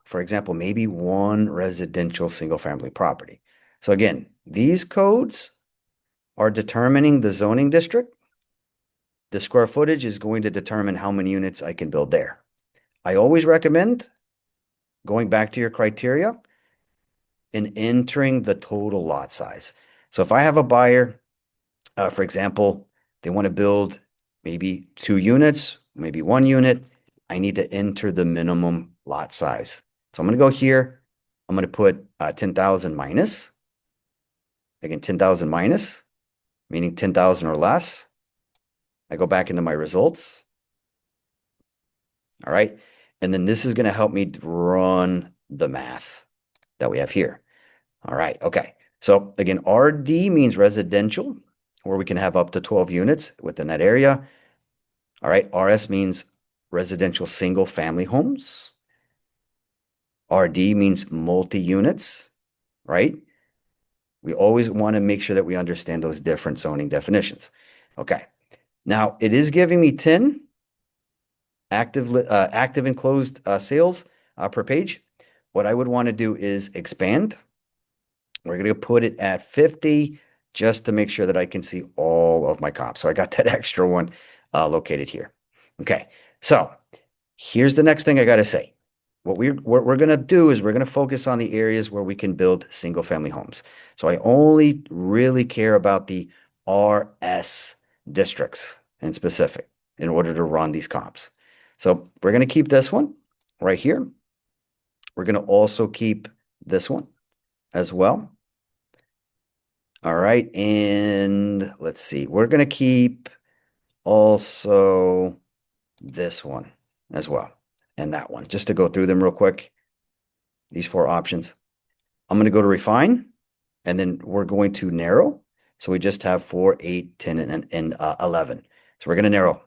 for example, maybe one residential single family property. So again, these codes are determining the zoning district. The square footage is going to determine how many units I can build there. I always recommend going back to your criteria and entering the total lot size. So if I have a buyer, for example, they want to build maybe 2 units, maybe 1 unit, I need to enter the minimum lot size. So I'm going to go here. I'm going to put 10,000 minus. Again, 10,000 minus, meaning 10,000 or less. I go back into my results. All right. And then this is going to help me run the math that we have here. All right. Okay. So again, RD means residential, where we can have up to 12 units within that area. All right. RS means residential single family homes. RD means multi-units, right? We always want to make sure that we understand those different zoning definitions. Okay. Now it is giving me 10 active and closed sales per page. What I would want to do is expand. We're going to put it at 50 just to make sure that I can see all of my comps. So I got that extra one located here. Okay, so here's the next thing I got to say. What we're going to do is we're going to focus on the areas where we can build single family homes. So I only really care about the RS districts in specific in order to run these comps. So we're going to keep this one right here. We're going to also keep this one as well. All right, and let's see. We're going to keep also this one as well, and that one, just to go through them real quick. These 4 options. I'm going to go to refine, and then we're going to narrow. So we just have 4, 8, 10, and 11. So we're going to narrow.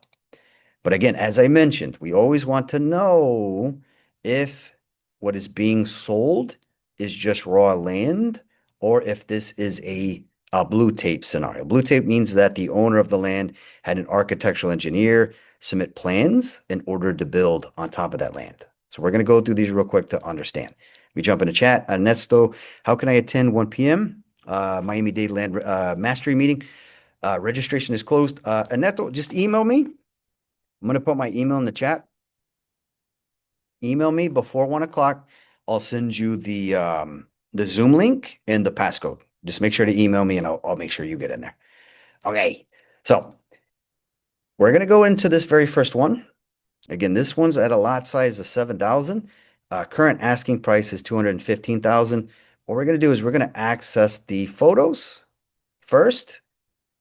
But again, as I mentioned, we always want to know if what is being sold is just raw land or if this is a blue tape scenario. Blue tape means that the owner of the land had an architectural engineer submit plans in order to build on top of that land. So we're going to go through these real quick to understand. We jump into chat. Ernesto, how can I attend 1 p.m. Miami-Dade Land Mastery meeting? Registration is closed. Ernesto, just email me. I'm going to put my email in the chat. Email me before 1 o'clock. I'll send you the Zoom link and the passcode. Just make sure to email me and I'll make sure you get in there. Okay. So we're going to go into this very first one. Again, this one's at a lot size of 7,000. Current asking price is 215,000. What we're going to do is we're going to access the photos first.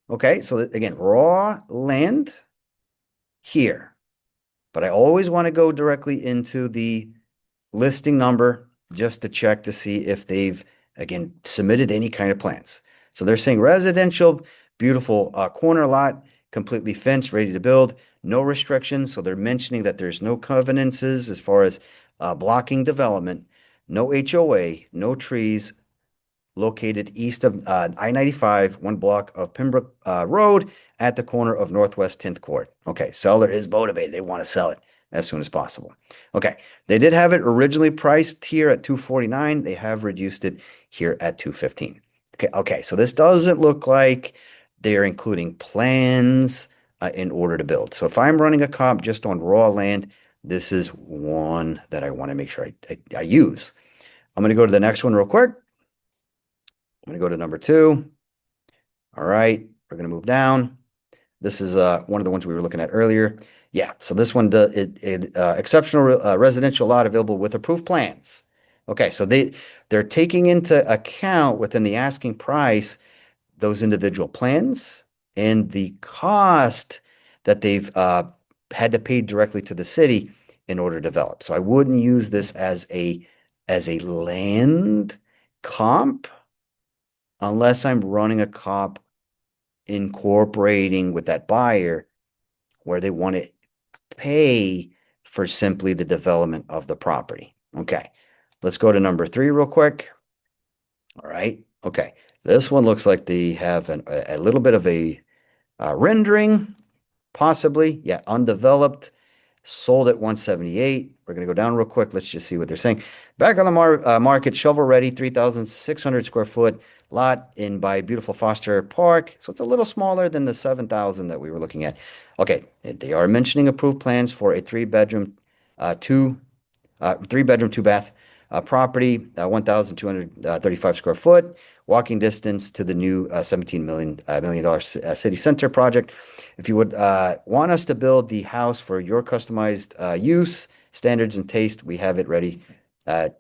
Okay. So again, raw land here, but I always want to go directly into the listing number just to check to see if they've, again, submitted any kind of plans. So they're saying residential, beautiful corner lot, completely fenced, ready to build, no restrictions. So they're mentioning that there's no covenants as far as blocking development, no HOA, no trees, located east of I-95, one block of Pembroke Road at the corner of Northwest 10th Court. Okay, seller is motivated. They want to sell it as soon as possible. Okay, they did have it originally priced here at 249. They have reduced it here at 215. Okay, so this doesn't look like they're including plans in order to build. So if I'm running a comp just on raw land, this is one that I want to make sure I use. I'm going to go to the next one real quick. I'm going to go to number 2. All right, we're going to move down. This is one of the ones we were looking at earlier. Yeah, so this one, exceptional residential lot available with approved plans. Okay, so they're taking into account within the asking price those individual plans and the cost that they've had to pay directly to the city in order to develop. So I wouldn't use this as a land comp unless I'm running a comp incorporating with that buyer where they want to pay for simply the development of the property. Okay, let's go to number 3 real quick. All right, okay. This one looks like they have a little bit of a rendering, possibly. Yeah, undeveloped, sold at 178. We're going to go down real quick. Let's just see what they're saying. Back on the market, shovel ready, 3,600 square foot lot in by beautiful Foster Park. So it's a little smaller than the 7,000 that we were looking at. Okay, they are mentioning approved plans for a 3-bedroom, 3-bedroom, 2-bath property, 1,235 square foot, walking distance to the new $17 million city center project. If you would want us to build the house for your customized use, standards, and taste, we have it ready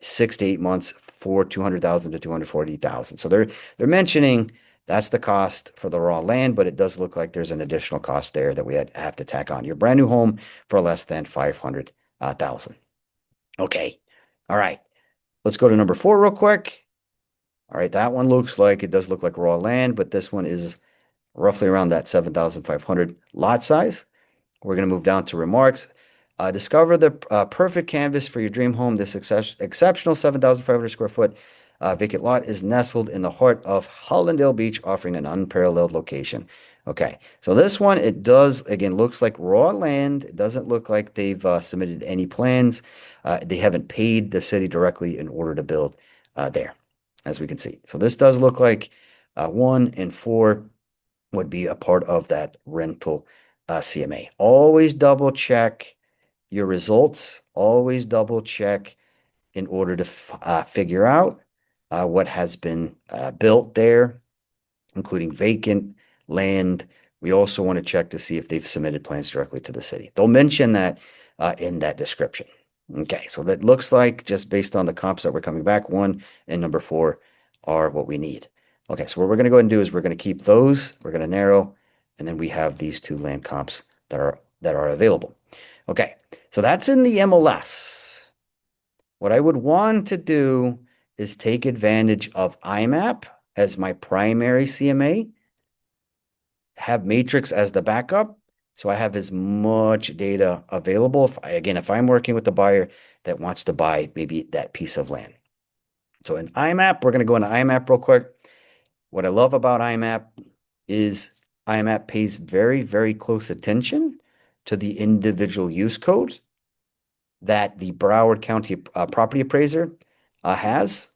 6 to 8 months for 200,000 to 240,000. So they're mentioning that's the cost for the raw land, but it does look like there's an additional cost there that we have to tack on. Your brand new home for less than 500,000. Okay. All right. Let's go to number 4 real quick. All right. That one it does look like raw land, but this one is roughly around that 7,500 lot size. We're going to move down to remarks. Discover the perfect canvas for your dream home. This exceptional 7,500 square foot vacant lot is nestled in the heart of Hollandale Beach, offering an unparalleled location. Okay, so this one, it does, again, looks like raw land. It doesn't look like they've submitted any plans. They haven't paid the city directly in order to build there, as we can see. So this does look like 1 and 4 would be a part of that rental CMA. Always double check your results. Always double check in order to figure out what has been built there, including vacant land. We also want to check to see if they've submitted plans directly to the city. They'll mention that in that description. Okay, so that looks like, just based on the comps that we're coming back, 1 and number 4 are what we need. Okay, so what we're going to go ahead and do is we're going to keep those. We're going to narrow, and then we have these 2 land comps that are available. Okay, so that's in the MLS. What I would want to do is take advantage of IMAP as my primary CMA, have Matrix as the backup, so I have as much data available. If I'm working with the buyer that wants to buy maybe that piece of land. So in IMAP, we're going to go into IMAP real quick. What I love about IMAP is IMAP pays very, very close attention to the individual use code that the Broward County property appraiser has,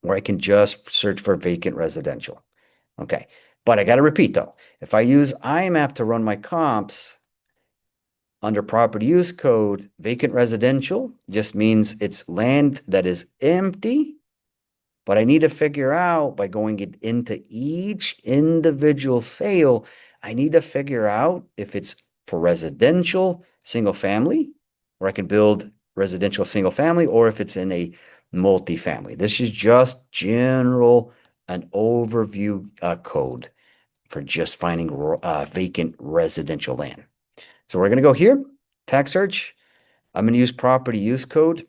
where I can just search for vacant residential. Okay, but I got to repeat though, if I use IMAP to run my comps under property use code, vacant residential just means it's land that is empty, but I need to figure out by going into each individual sale, I need to figure out if it's for residential single family, where I can build residential single family, or if it's in a multifamily. This is just an overview code for just finding vacant residential land. So we're going to go here, tag search. I'm going to use property use code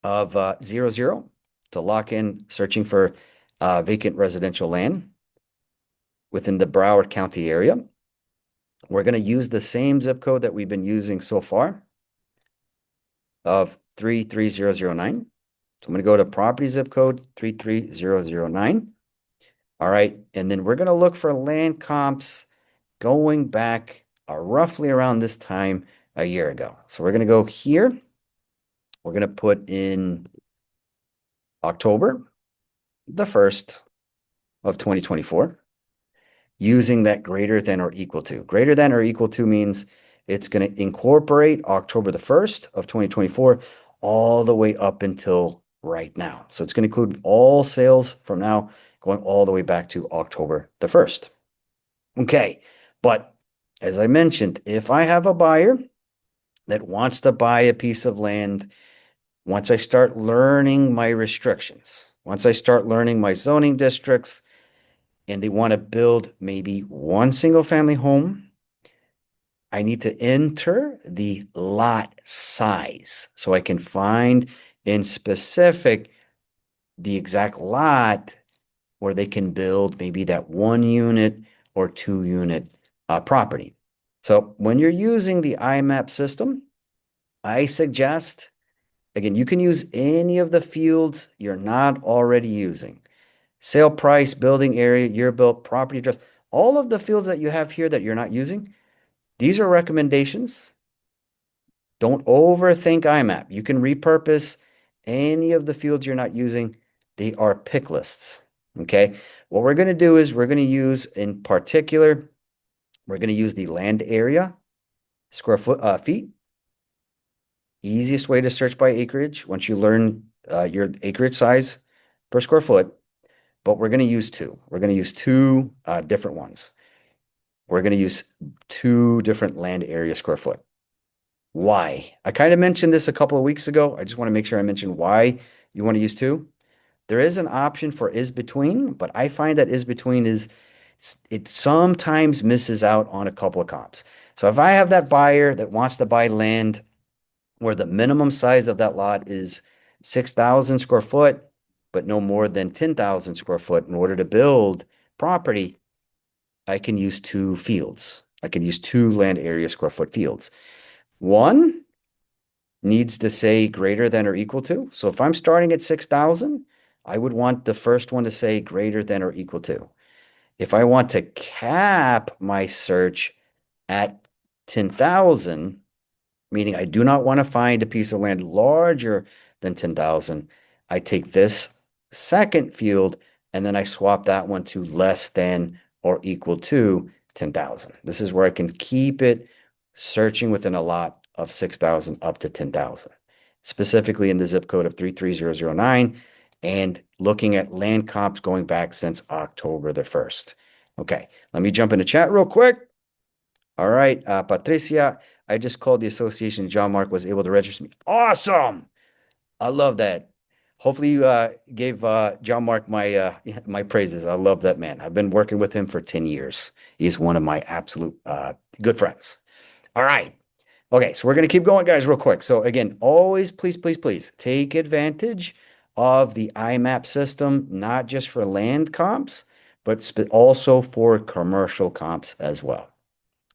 of 00 to lock in searching for vacant residential land within the Broward County area. We're going to use the same zip code that we've been using so far of 33009 So I'm going to go to property zip code 33009. All right. And then we're going to look for land comps going back roughly around this time a year ago. So we're going to go here. We're going to put in October the 1st of 2024 using that greater than or equal to. Greater than or equal to means it's going to incorporate October the 1st of 2024 all the way up until right now. So it's going to include all sales from now going all the way back to October the 1st. Okay, but as I mentioned, if I have a buyer that wants to buy a piece of land, once I start learning my restrictions, once I start learning my zoning districts, and they want to build maybe one single family home, I need to enter the lot size so I can find in specific the exact lot where they can build maybe that 1 unit or 2 unit property. So when you're using the IMAP system, I suggest, again, you can use any of the fields you're not already using. Sale price, building area, year built, property address, all of the fields that you have here that you're not using, these are recommendations. Don't overthink IMAP. You can repurpose any of the fields you're not using. They are pick lists. Okay. What we're going to do is we're going to use in particular, we're going to use the land area, square foot, feet. Easiest way to search by acreage once you learn your acreage size per square foot. But we're going to use two. We're going to use two different ones. We're going to use two different land area square foot. Why? I kind of mentioned this a couple of weeks ago. I just want to make sure I mention why you want to use two. There is an option for is between, but I find that is between it sometimes misses out on a couple of comps. So if I have that buyer that wants to buy land where the minimum size of that lot is 6,000 square foot, but no more than 10,000 square foot in order to build property, I can use two fields. I can use two land area square foot fields. One needs to say greater than or equal to. So if I'm starting at 6,000, I would want the first one to say greater than or equal to. If I want to cap my search at 10,000, meaning I do not want to find a piece of land larger than 10,000, I take this second field and then I swap that one to less than or equal to 10,000. This is where I can keep it searching within a lot of 6,000 up to 10,000, specifically in the zip code of 33009 and looking at land comps going back since October the 1st. Okay, let me jump into chat real quick. All right, Patricia, I just called the association. John Mark was able to register me. Awesome. I love that. Hopefully you gave John Mark my my praises. I love that man. I've been working with him for 10 years. He's one of my absolute good friends. All right. Okay, so we're going to keep going, guys, real quick. So again, always please, please, please take advantage of the IMAP system, not just for land comps, but also for commercial comps as well.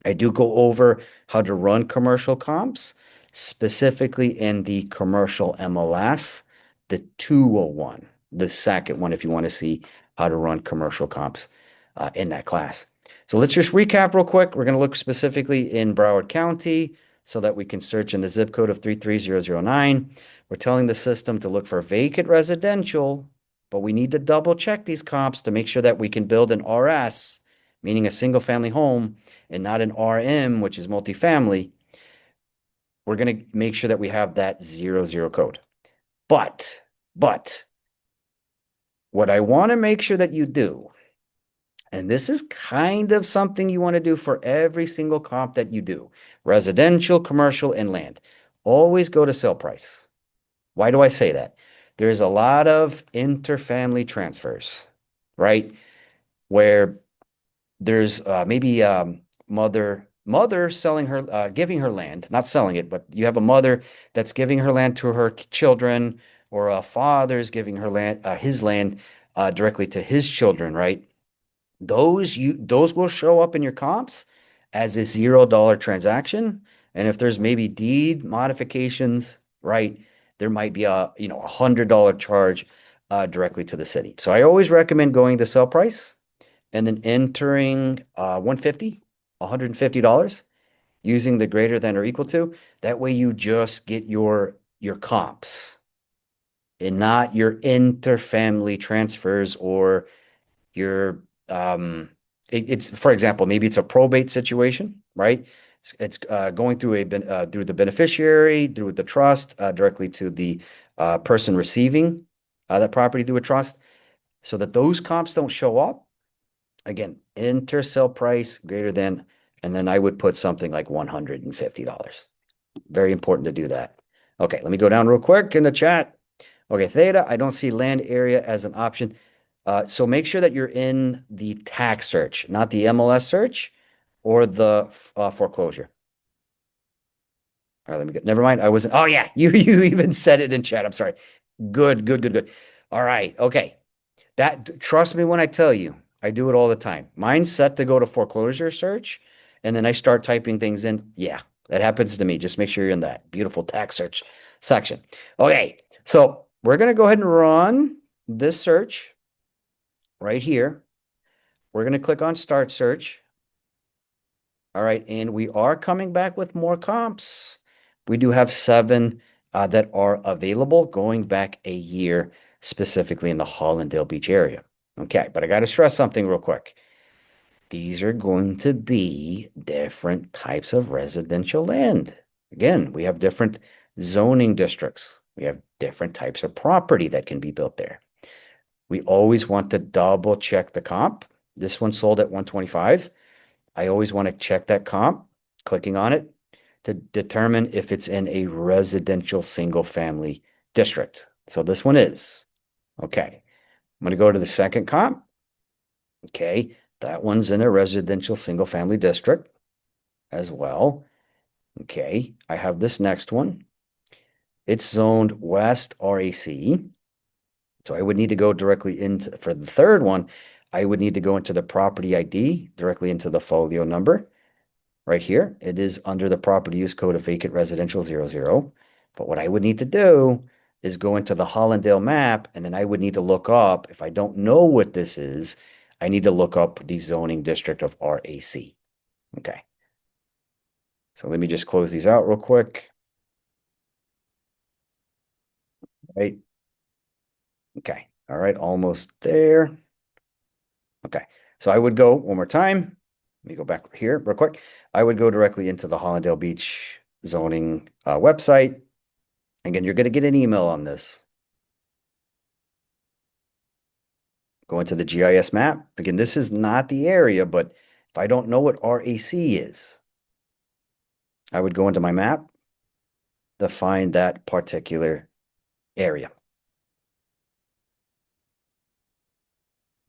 I do go over how to run commercial comps, specifically in the commercial MLS, the 201, the second one, if you want to see how to run commercial comps in that class. So let's just recap real quick. We're going to look specifically in Broward County so that we can search in the zip code of 33009. We're telling the system to look for vacant residential, but we need to double check these comps to make sure that we can build an RS, meaning a single family home, and not an RM, which is multifamily. We're going to make sure that we have that 00 code. But what I want to make sure that you do, and this is kind of something you want to do for every single comp that you do, residential, commercial, and land, always go to sale price. Why do I say that? There's a lot of interfamily transfers, right? Where there's maybe mother selling her giving her land, not selling it, but you have a mother that's giving her land to her children, or a father's giving her land his land directly to his children, right? Those will show up in your comps as a $0 transaction. And if there's maybe deed modifications, right, there might be $100 charge directly to the city. So I always recommend going to sell price and then entering 150, $150 using the greater than or equal to. That way you just get your comps and not your interfamily transfers or your it's for example, maybe it's a probate situation, right? It's going through through the beneficiary, through the trust, directly to the person receiving that property through a trust, so that those comps don't show up. Again, enter sell price greater than, and then I would put something like $150. Very important to do that. Okay, let me go down real quick in the chat. Okay, theta, I don't see land area as an option. So make sure that you're in the tax search, not the MLS search or the foreclosure. All right, let me go. Never mind. I wasn't. Oh yeah, you even said it in chat. I'm sorry. Good, good, good, good. All right. Okay. Trust me when I tell you, I do it all the time. Mine's set to go to foreclosure search, and then I start typing things in. Yeah, that happens to me. Just make sure you're in that beautiful tax search section. Okay, so we're gonna go ahead and run this search right here. We're gonna click on start search. All right, and we are coming back with more comps. We do have 7 that are available going back a year, specifically in the Hollandale Beach area. Okay, but I got to stress something real quick. These are going to be different types of residential land. Again, we have different zoning districts. We have different types of property that can be built there. We always want to double check the comp. This one sold at 125. I always want to check that comp, clicking on it to determine if it's in a residential single family district. So this one is. Okay. I'm going to go to the second comp. Okay. That one's in a residential single family district as well. Okay. I have this next one. It's zoned West RAC. So I would need to go directly into, for the third one, I would need to go into the property ID, directly into the folio number. Right here, it is under the property use code of vacant residential 00. But what I would need to do is go into the Hollandale map, and then I would need to look up, if I don't know what this is, I need to look up the zoning district of RAC. Okay. So let me just close these out real quick. Right. Okay. All right. Almost there. Okay. So I would go one more time. Let me go back here real quick. I would go directly into the Hollandale Beach zoning website. Again, you're going to get an email on this. Go into the GIS map. Again, this is not the area, but if I don't know what RAC is, I would go into my map to find that particular area.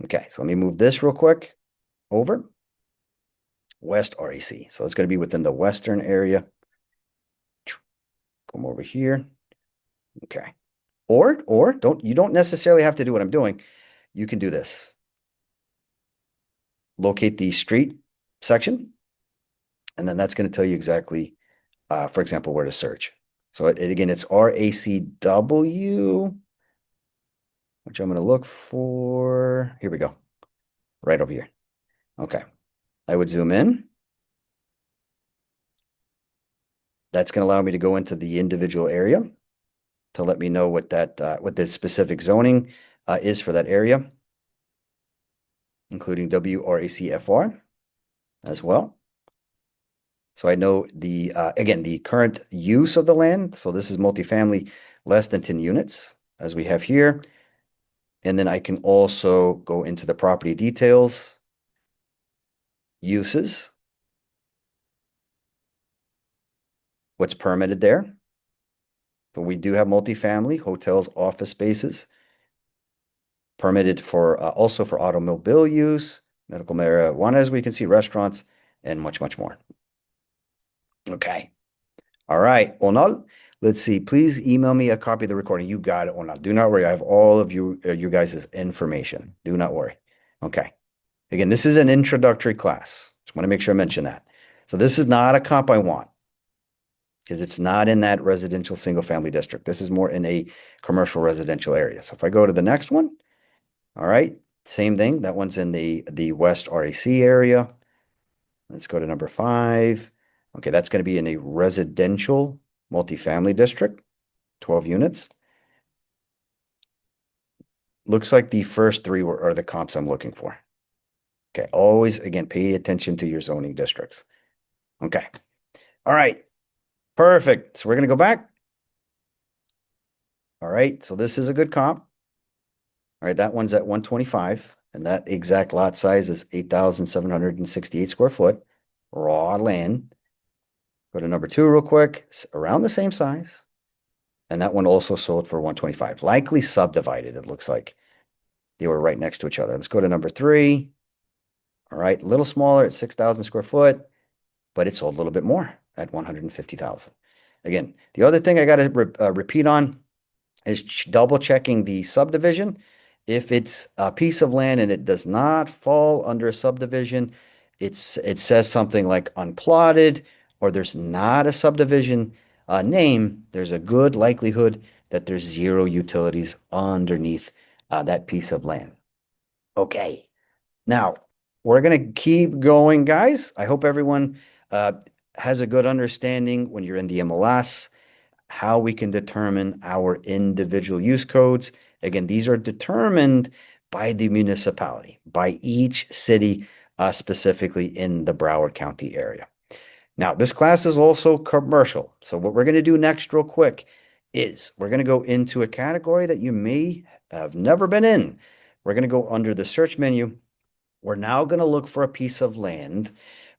Okay, so let me move this real quick over. West RAC. So it's going to be within the western area. Come over here. Okay. Or you don't necessarily have to do what I'm doing. You can do this. Locate the street section, and then that's going to tell you exactly, for example, where to search. So again, it's RACW, which I'm going to look for. Here we go. Right over here. Okay. I would zoom in. That's going to allow me to go into the individual area to let me know what what the specific zoning is for that area, including WRACFR as well. So I know again, the current use of the land. So this is multifamily less than 10 units, as we have here. And then I can also go into the property details, uses, what's permitted there. But we do have multifamily, hotels, office spaces, permitted for also for automobile use, medical marijuana, as we can see, restaurants, and much, much more. Okay. All right. Onal, let's see. Please email me a copy of the recording. You got it, Onal. Do not worry. I have all of you guys' information. Do not worry. Okay. Again, this is an introductory class. Just want to make sure I mention that. So this is not a comp I want. because it's not in that residential single family district. This is more in a commercial residential area. So if I go to the next one, all right, same thing. That one's in the West RAC area. Let's go to number 5. Okay, that's going to be in a residential multifamily district, 12 units. Looks like the first 3 are the comps I'm looking for. Okay, always, again, pay attention to your zoning districts. Okay, all right, perfect. So we're going to go back. All right, so this is a good comp. All right, that one's at 125, and that exact lot size is 8,768 square foot, raw land. Go to number 2 real quick, it's around the same size. And that one also sold for 125, likely subdivided, it looks like. They were right next to each other. Let's go to number 3. All right, a little smaller at 6,000 square foot, but it sold a little bit more at 150,000. Again, the other thing I got to repeat on is double checking the subdivision. If it's a piece of land and it does not fall under a subdivision, it says something like unplotted, or there's not a subdivision name, there's a good likelihood that there's 0 utilities underneath that piece of land. Okay, now we're going to keep going, guys. I hope everyone has a good understanding when you're in the MLS how we can determine our individual use codes. Again, these are determined by the municipality, by each city, specifically in the Broward County area. Now, this class is also commercial. So what we're going to do next real quick is we're going to go into a category that you may have never been in. We're going to go under the search menu. We're now going to look for a piece of land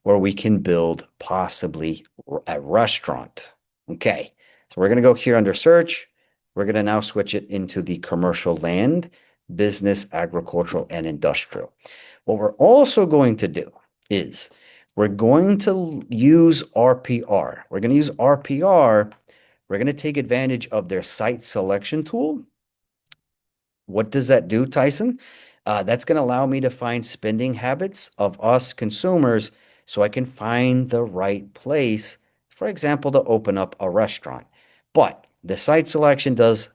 where we can build possibly a restaurant. Okay. So we're going to go here under search. We're going to now switch it into the commercial land, business, agricultural, and industrial. What we're also going to do is we're going to use RPR. We're going to use RPR. We're going to take advantage of their site selection tool. What does that do, Tyson? That's going to allow me to find spending habits of us consumers so I can find the right place, for example, to open up a restaurant. But the site selection does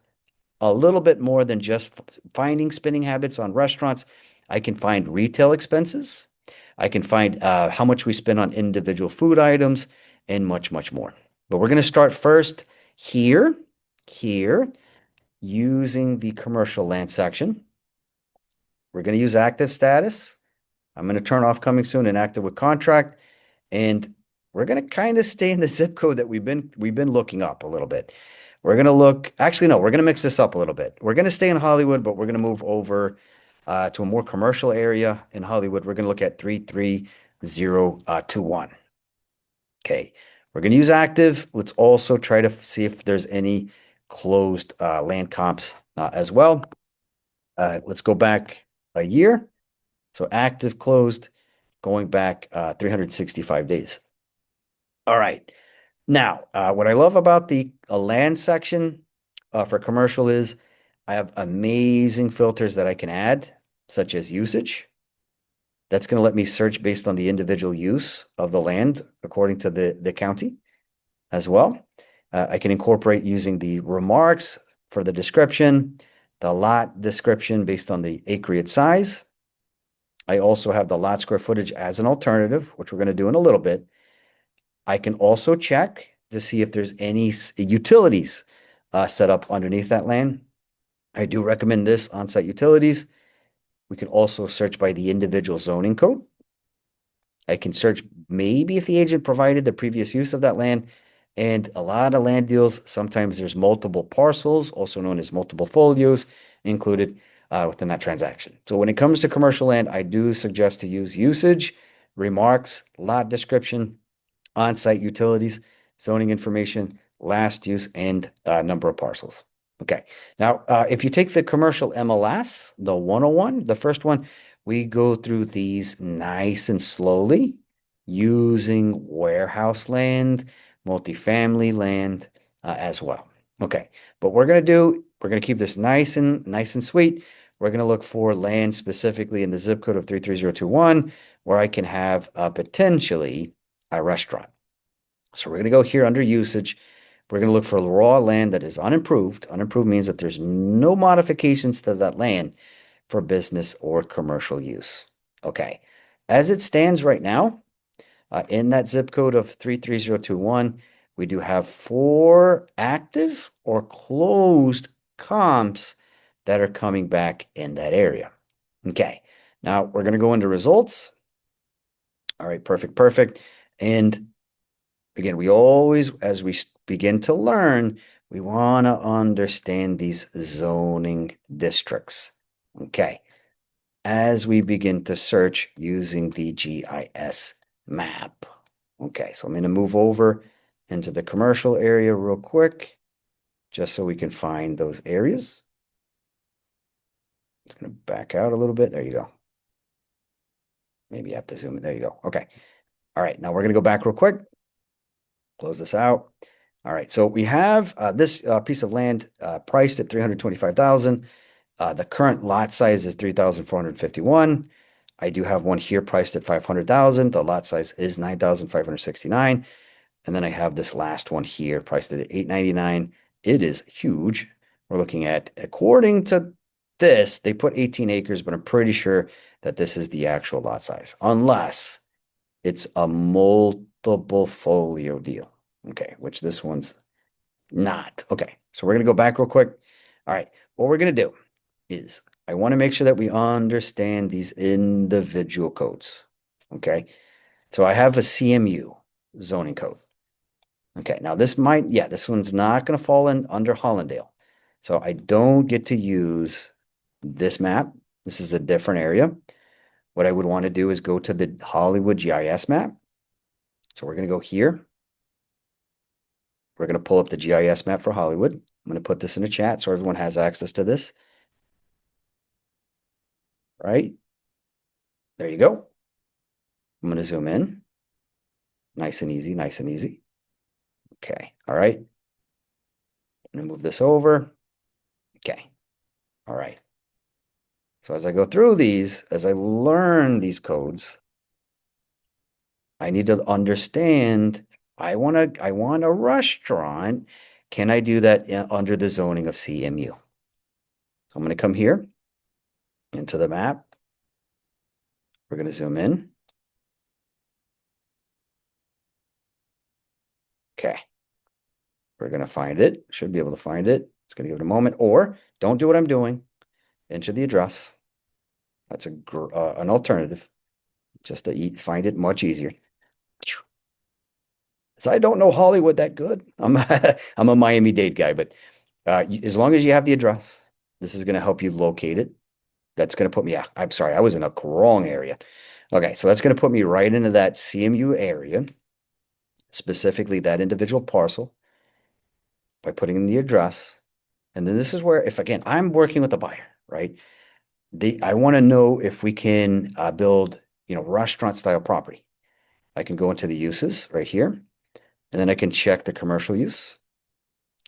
a little bit more than just finding spending habits on restaurants. I can find retail expenses. I can find how much we spend on individual food items and much, much more. But we're going to start first here, using the commercial land section. We're going to use active status. I'm going to turn off coming soon and active with contract. And we're going to kind of stay in the zip code that we've been looking up a little bit. We're going to look, actually, no, we're going to mix this up a little bit. We're going to stay in Hollywood, but we're going to move over to a more commercial area in Hollywood. We're going to look at 33021. Okay, we're going to use active. Let's also try to see if there's any closed land comps as well. Let's go back a year. So active, closed, going back 365 days. All right. Now, what I love about the land section for commercial is I have amazing filters that I can add, such as usage. That's going to let me search based on the individual use of the land according to the county as well. I can incorporate using the remarks for the description, the lot description based on the acreage size. I also have the lot square footage as an alternative, which we're going to do in a little bit. I can also check to see if there's any utilities set up underneath that land. I do recommend this on-site utilities. We can also search by the individual zoning code. I can search maybe if the agent provided the previous use of that land. And a lot of land deals, sometimes there's multiple parcels, also known as multiple folios, included within that transaction. So when it comes to commercial land, I do suggest to use usage, remarks, lot description, on-site utilities, zoning information, last use, and number of parcels. Okay. Now, if you take the commercial MLS, the 101, the first one, we go through these nice and slowly using warehouse land, multifamily land as well. Okay. But we're going to keep this nice and sweet. We're going to look for land specifically in the zip code of 33021, where I can have potentially a restaurant. So we're going to go here under usage. We're going to look for raw land that is unimproved. Unimproved means that there's no modifications to that land for business or commercial use. Okay. As it stands right now, in that zip code of 33021, we do have 4 active or closed comps that are coming back in that area. Okay. Now we're going to go into results. All right, perfect, perfect. And again, we always, as we begin to learn, we want to understand these zoning districts. Okay. As we begin to search using the GIS map. Okay, so I'm going to move over into the commercial area real quick, just so we can find those areas. It's going to back out a little bit. There you go. Maybe you have to zoom in. There you go. Okay. All right, now we're going to go back real quick. Close this out. All right, so we have this piece of land priced at $325,000. The current lot size is 3,451. I do have one here priced at 500,000. The lot size is 9,569. And then I have this last one here priced at 899. It is huge. We're looking at, according to this, they put 18 acres, but I'm pretty sure that this is the actual lot size, unless it's a multiple folio deal. Okay, which this one's not. Okay, so we're going to go back real quick. All right, what we're going to do is I want to make sure that we understand these individual codes. Okay, so I have a CMU zoning code. Okay, now this might, yeah, this one's not going to fall in under Hollandale. So I don't get to use this map. This is a different area. What I would want to do is go to the Hollywood GIS map. So we're going to go here. We're going to pull up the GIS map for Hollywood. I'm going to put this in a chat so everyone has access to this. Right? There you go. I'm going to zoom in. Nice and easy, nice and easy. Okay, all right. I'm going to move this over. Okay, all right. So as I go through these, as I learn these codes, I need to understand, I want a restaurant. Can I do that under the zoning of CMU? So I'm going to come here into the map. We're going to zoom in. Okay. We're going to find it. Should be able to find it. It's going to give it a moment. Or don't do what I'm doing. Enter the address. That's an alternative. Just to find it much easier. So I don't know Hollywood that good. I'm a Miami-Dade guy, but as long as you have the address, this is going to help you locate it. That's going to put me, yeah, I'm sorry, I was in a wrong area. Okay, so that's going to put me right into that CMU area, specifically that individual parcel, by putting in the address. And then this is where, if again, I'm working with a buyer, right? I want to know if we can build, restaurant style property. I can go into the uses right here, and then I can check the commercial use.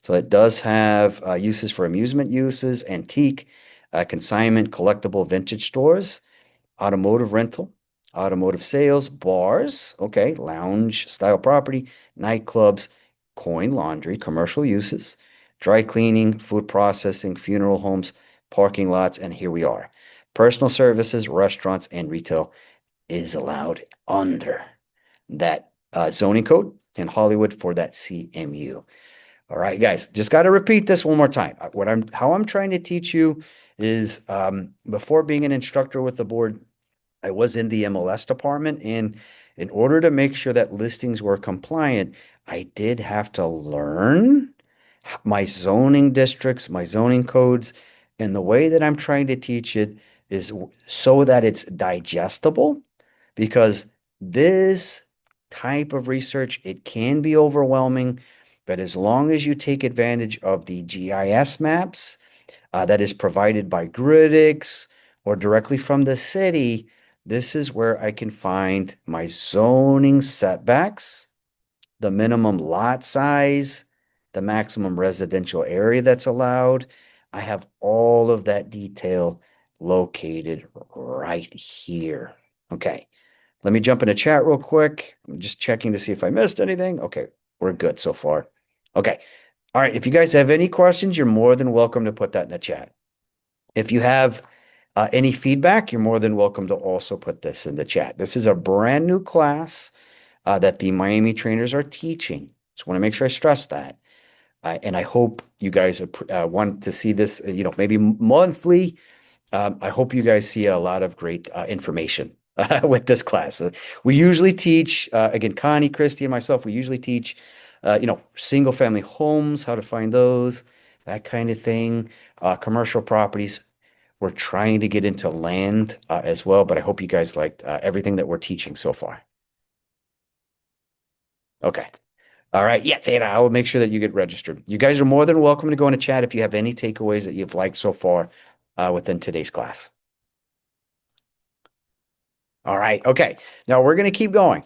So it does have uses for amusement uses, antique, consignment, collectible, vintage stores, automotive rental, automotive sales, bars, okay, lounge style property, nightclubs, coin laundry, commercial uses, dry cleaning, food processing, funeral homes, parking lots, and here we are. Personal services, restaurants, and retail is allowed under that zoning code in Hollywood for that CMU. All right, guys, just got to repeat this one more time. How I'm trying to teach you is before being an instructor with the board, I was in the MLS department, and in order to make sure that listings were compliant, I did have to learn my zoning districts, my zoning codes, and the way that I'm trying to teach it is so that it's digestible, because this type of research, it can be overwhelming, but as long as you take advantage of the GIS maps that is provided by Gridix or directly from the city, this is where I can find my zoning setbacks, the minimum lot size, the maximum residential area that's allowed. I have all of that detail located right here. Okay, Let me jump in the chat real quick. I'm just checking to see if I missed anything. Okay, we're good so far. Okay. All right. If you guys have any questions, you're more than welcome to put that in the chat. If you have any feedback, you're more than welcome to also put this in the chat. This is a brand new class that the Miami trainers are teaching. Just want to make sure I stress that. And I hope you guys want to see this, maybe monthly. I hope you guys see a lot of great information with this class. We usually teach, again, Connie, Christy, and myself, we usually teach, single family homes, how to find those, that kind of thing, commercial properties. We're trying to get into land as well, but I hope you guys liked everything that we're teaching so far. Okay. All right. Yeah, Theta, I will make sure that you get registered. You guys are more than welcome to go in the chat if you have any takeaways that you've liked so far within today's class. All right. Okay. Now we're going to keep going.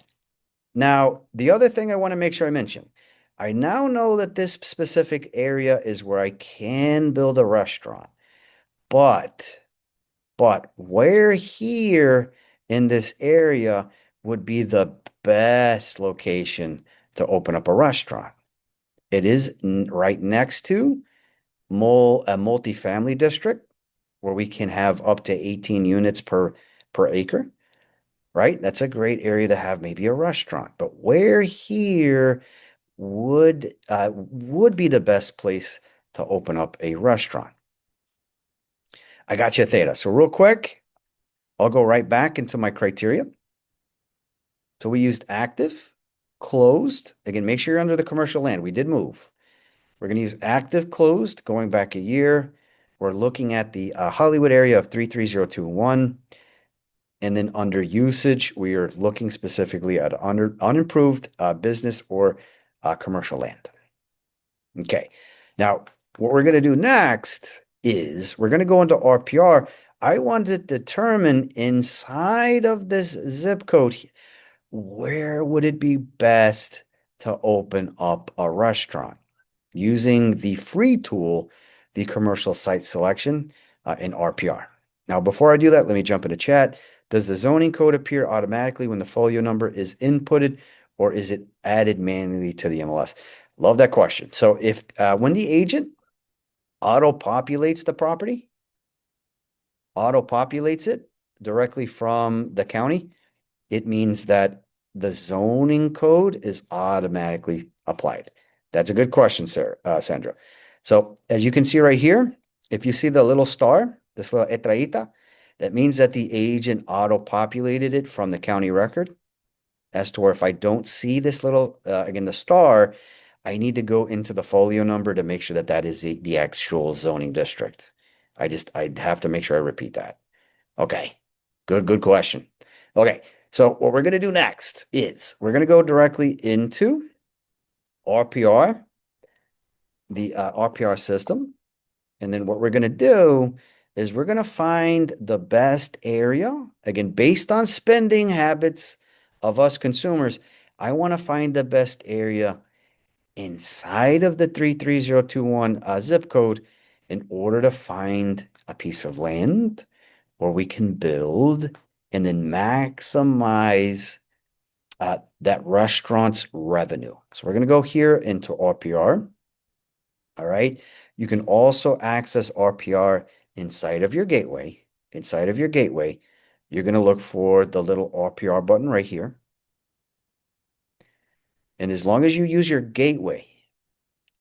Now, the other thing I want to make sure I mention, I now know that this specific area is where I can build a restaurant, but where here in this area would be the best location to open up a restaurant? It is right next to a multifamily district where we can have up to 18 units per acre, right? That's a great area to have maybe a restaurant. But where here would be the best place to open up a restaurant? I got you, Theta. So real quick, I'll go right back into my criteria. So we used active, closed. Again, make sure you're under the commercial land. We did move. We're going to use active closed going back a year. We're looking at the Hollywood area of 33021. And then under usage, we are looking specifically at unimproved business or commercial land. Okay. Now, what we're going to do next is we're going to go into RPR. I want to determine inside of this zip code, where would it be best to open up a restaurant? Using the free tool, the commercial site selection in RPR. Now, before I do that, let me jump into chat. Does the zoning code appear automatically when the folio number is inputted, or is it added manually to the MLS? Love that question. So if when the agent auto-populates the property, auto-populates it directly from the county, it means that the zoning code is automatically applied. That's a good question, Sandra. So as you can see right here, if you see the little star, this little estrellita, that means that the agent auto-populated it from the county record. As to where if I don't see this little, again, the star, I need to go into the folio number to make sure that that is the actual zoning district. I'd have to make sure I repeat that. Okay, good question. Okay, so what we're going to do next is we're going to go directly into RPR, the RPR system. And then what we're going to do is we're going to find the best area. Again, based on spending habits of us consumers, I want to find the best area inside of the 33021 zip code in order to find a piece of land where we can build and then maximize that restaurant's revenue. So we're going to go here into RPR. All right. You can also access RPR inside of your gateway. Inside of your gateway, you're going to look for the little RPR button right here. And as long as you use your gateway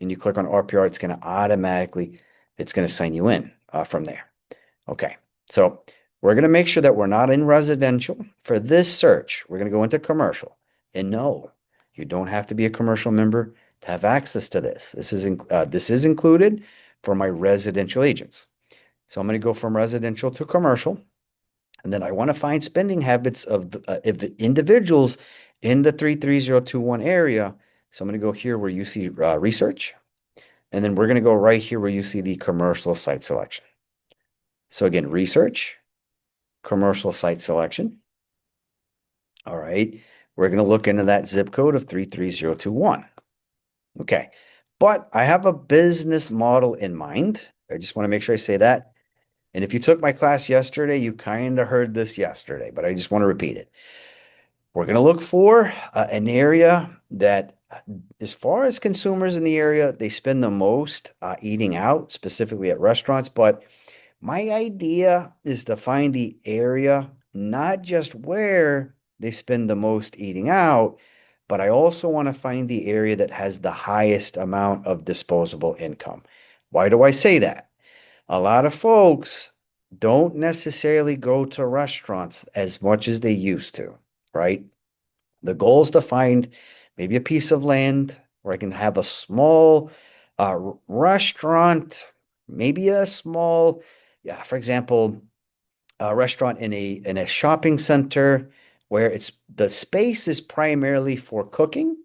and you click on RPR, it's going to sign you in from there. Okay. So we're going to make sure that we're not in residential. For this search, we're going to go into commercial. And no, you don't have to be a commercial member to have access to this. This is included for my residential agents. So I'm going to go from residential to commercial. And then I want to find spending habits of the individuals in the 33021 area. So I'm going to go here where you see research. And then we're going to go right here where you see the commercial site selection. So again, research, commercial site selection. All right. We're going to look into that zip code of 33021. Okay. But I have a business model in mind. I just want to make sure I say that. And if you took my class yesterday, you kind of heard this yesterday, but I just want to repeat it. We're going to look for an area that, as far as consumers in the area, they spend the most eating out, specifically at restaurants. But my idea is to find the area, not just where they spend the most eating out, but I also want to find the area that has the highest amount of disposable income. Why do I say that? A lot of folks don't necessarily go to restaurants as much as they used to, right? The goal is to find maybe a piece of land where I can have a small restaurant, maybe a small, yeah, for example, a restaurant in a shopping center where it's the space is primarily for cooking.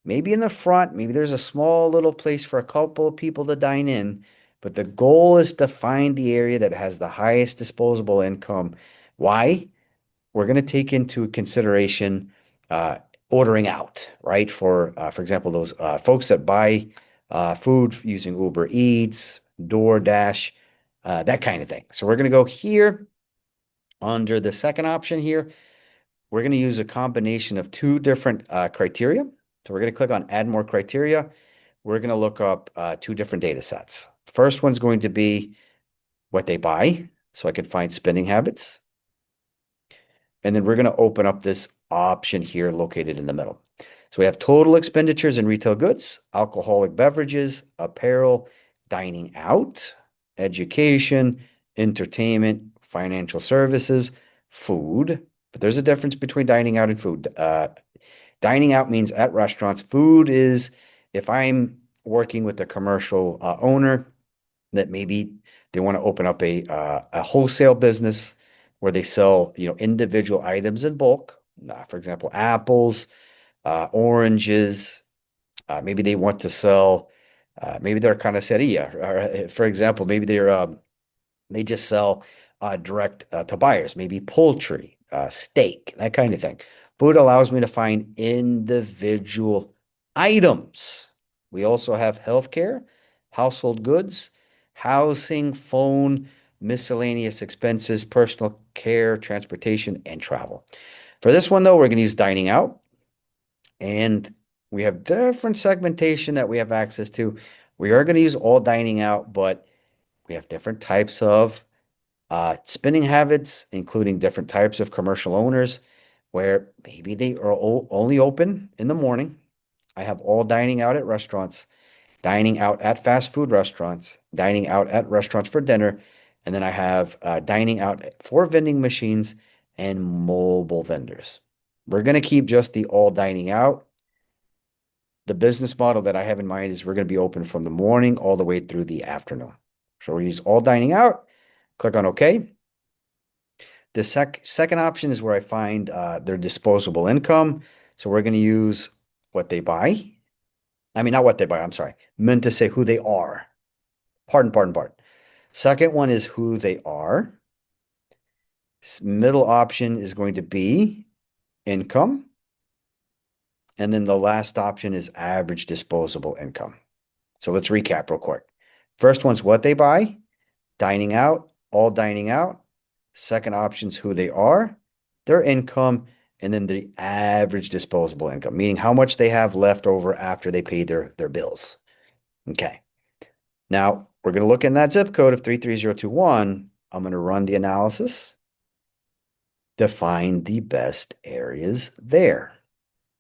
Maybe in the front, maybe there's a small little place for a couple of people to dine in, but the goal is to find the area that has the highest disposable income. Why? We're going to take into consideration uh, ordering out, right? For example, those folks that buy food using Uber Eats, DoorDash, that kind of thing. So we're going to go here under the second option here. We're going to use a combination of two different criteria. So we're going to click on Add More Criteria. We're going to look up two different data sets. First one's going to be what they buy, so I can find spending habits. And then we're going to open up this option here located in the middle. So we have total expenditures in retail goods, alcoholic beverages, apparel, dining out, education, entertainment, financial services, food. But there's a difference between dining out and food. Dining out means at restaurants. Food is if I'm working with a commercial owner that maybe they want to open up a wholesale business where they sell, individual items in bulk. For example, apples, oranges. Maybe they want to sell. Maybe they're carniceria. Or, for example, maybe they just sell direct to buyers. Maybe poultry, steak, that kind of thing. Food allows me to find individual items. We also have healthcare, household goods, housing, phone, miscellaneous expenses, personal care, transportation, and travel. For this one, though, we're going to use dining out. And we have different segmentation that we have access to. We are going to use all dining out, but we have different types of spending habits, including different types of commercial owners, where maybe they are only open in the morning. I have all dining out at restaurants, dining out at fast food restaurants, dining out at restaurants for dinner, and then I have dining out for vending machines and mobile vendors. We're going to keep just the all dining out. The business model that I have in mind is we're going to be open from the morning all the way through the afternoon. So we use all dining out, click on OK. The second option is where I find their disposable income. So we're going to use what they buy. I mean, not what they buy. I'm sorry. Meant to say who they are. Pardon. Second one is who they are. Middle option is going to be income. And then the last option is average disposable income. So let's recap real quick. First one's what they buy, dining out, all dining out. Second option's who they are, their income, and then the average disposable income, meaning how much they have left over after they pay their bills. Okay. Now we're going to look in that zip code of 33021. I'm going to run the analysis to find the best areas there.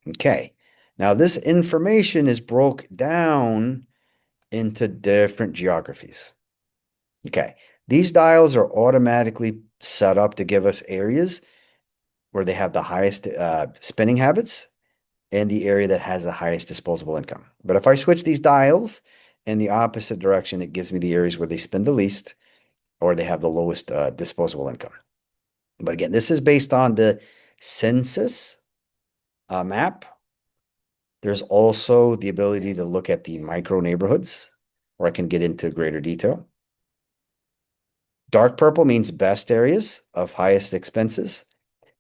Okay. Now this information is broke down into different geographies. Okay. These dials are automatically set up to give us areas where they have the highest spending habits and the area that has the highest disposable income. But if I switch these dials in the opposite direction, it gives me the areas where they spend the least or they have the lowest disposable income. But again, this is based on the census map. There's also the ability to look at the micro neighborhoods where I can get into greater detail. Dark purple means best areas of highest expenses.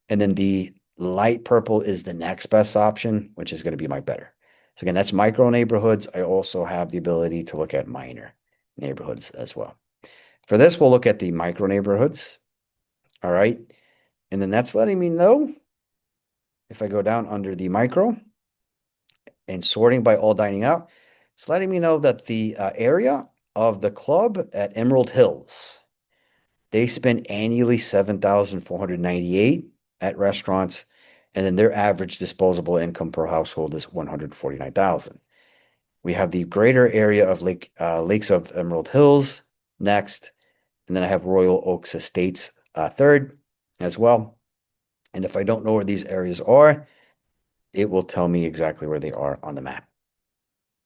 And then the light purple is the next best option, which is going to be my better. So again, that's micro neighborhoods. I also have the ability to look at minor neighborhoods as well. For this, we'll look at the micro neighborhoods. All right. And then that's letting me know if I go down under the micro and sorting by all dining out, it's letting me know that the area of the club at Emerald Hills, they spend annually 7,498 at restaurants, and then their average disposable income per household is 149,000. We have the greater area of Lakes of Emerald Hills next, and then I have Royal Oaks Estates third as well. And if I don't know where these areas are, it will tell me exactly where they are on the map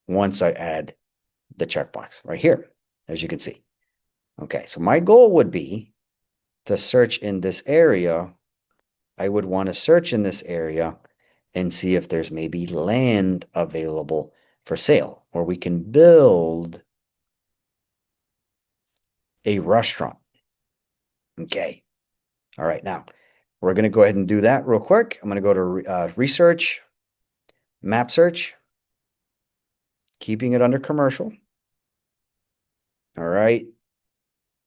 once I add the checkbox right here, as you can see. Okay, so my goal would be to search in this area. I would want to search in this area and see if there's maybe land available for sale, or we can build a restaurant. Okay. All right. Now we're going to go ahead and do that real quick. I'm going to go to research, map search, keeping it under commercial. All right.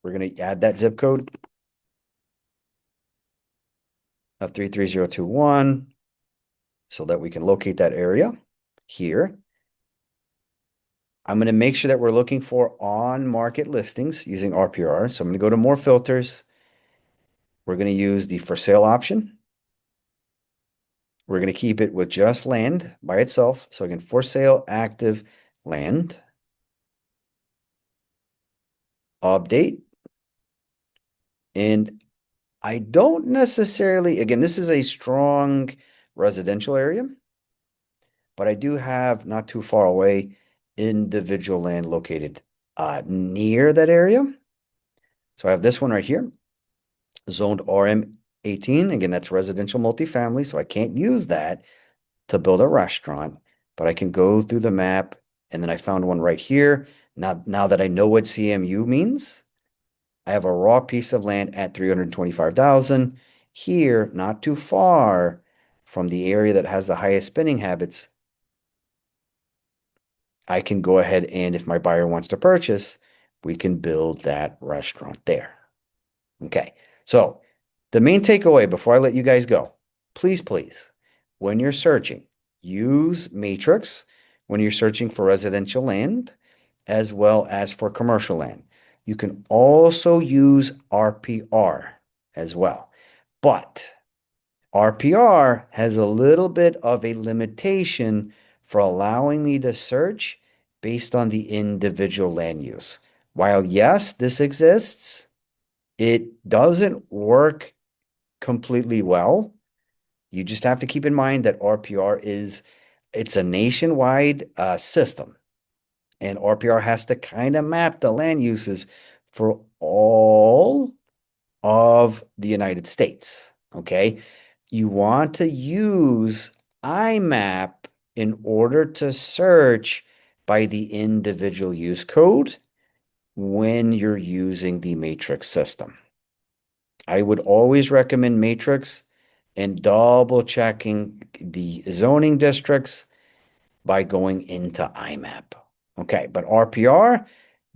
We're going to add that zip code of 33021 so that we can locate that area here. I'm going to make sure that we're looking for on-market listings using RPR. So I'm going to go to more filters. We're going to use the for sale option. We're going to keep it with just land by itself. So again, for sale, active land. Update. And I don't necessarily, again, this is a strong residential area, but I do have not too far away individual land located near that area. So I have this one right here, zoned RM 18. Again, that's residential multifamily, so I can't use that to build a restaurant, but I can go through the map, and then I found one right here. Now that I know what CMU means, I have a raw piece of land at 325,000 here, not too far from the area that has the highest spending habits. I can go ahead and if my buyer wants to purchase, we can build that restaurant there. Okay. So the main takeaway before I let you guys go, please, when you're searching, use Matrix when you're searching for residential land as well as for commercial land. You can also use RPR as well. But RPR has a little bit of a limitation for allowing me to search based on the individual land use. While yes, this exists, it doesn't work completely well. You just have to keep in mind that RPR it's a nationwide system. And RPR has to kind of map the land uses for all of the United States. Okay. You want to use IMAP in order to search by the individual use code when you're using the matrix system. I would always recommend matrix and double checking the zoning districts by going into IMAP. Okay, but RPR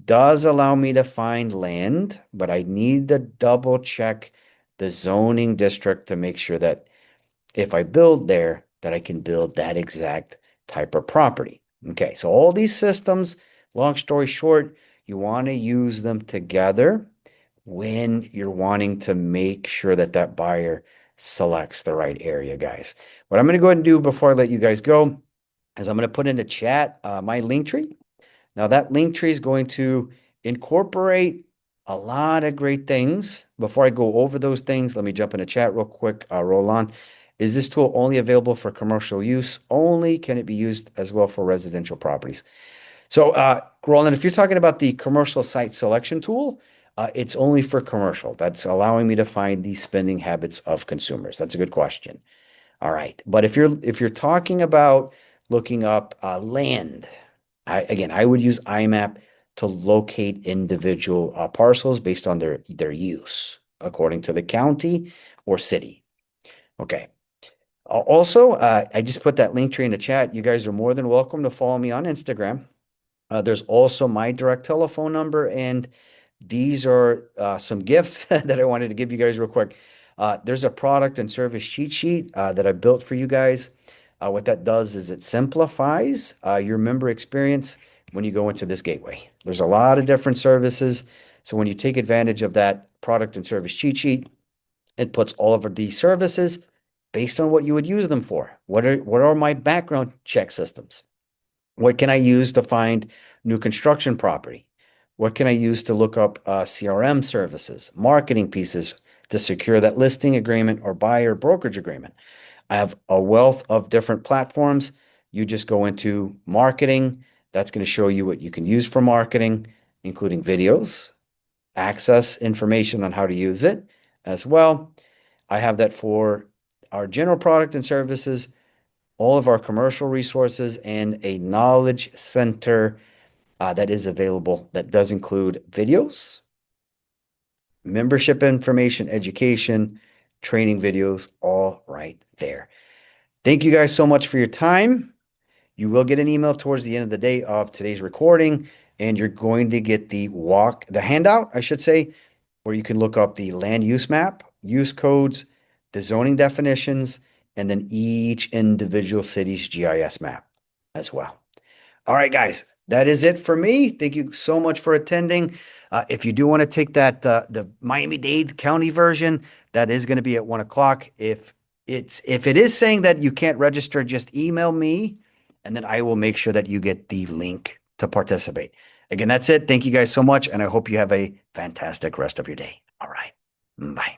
does allow me to find land, but I need to double check the zoning district to make sure that if I build there, that I can build that exact type of property. Okay, so all these systems, long story short, you want to use them together when you're wanting to make sure that that buyer selects the right area, guys. What I'm going to go ahead and do before I let you guys go is I'm going to put in the chat my link tree. Now that link tree is going to incorporate a lot of great things. Before I go over those things, let me jump in the chat real quick. Roll on. Is this tool only available for commercial use only? Can it be used as well for residential properties? So, Roland, if you're talking about the commercial site selection tool, it's only for commercial. That's allowing me to find the spending habits of consumers. That's a good question. All right. But if you're talking about looking up land, I would use IMAP to locate individual parcels based on their use according to the county or city. Okay. Also, I just put that link tree in the chat. You guys are more than welcome to follow me on Instagram. There's also my direct telephone number, and these are some gifts that I wanted to give you guys real quick. There's a product and service cheat sheet that I built for you guys. What that does is it simplifies your member experience when you go into this gateway. There's a lot of different services. So when you take advantage of that product and service cheat sheet, it puts all of these services based on what you would use them for. What are my background check systems? What can I use to find new construction property? What can I use to look up CRM services, marketing pieces to secure that listing agreement or buyer brokerage agreement? I have a wealth of different platforms. You just go into marketing. That's going to show you what you can use for marketing, including videos, access information on how to use it as well. I have that for our general product and services, all of our commercial resources, and a knowledge center that is available that does include videos, membership information, education, training videos, all right there. Thank you guys so much for your time. You will get an email towards the end of the day of today's recording, and you're going to get the handout, I should say, where you can look up the land use map, use codes, the zoning definitions, and then each individual city's GIS map as well. All right, guys, that is it for me. Thank you so much for attending. If you do want to take that the Miami-Dade County version, that is going to be at 1 o'clock. If it is saying that you can't register, just email me, and then I will make sure that you get the link to participate. Again, that's it. Thank you guys so much, and I hope you have a fantastic rest of your day. All right. Bye.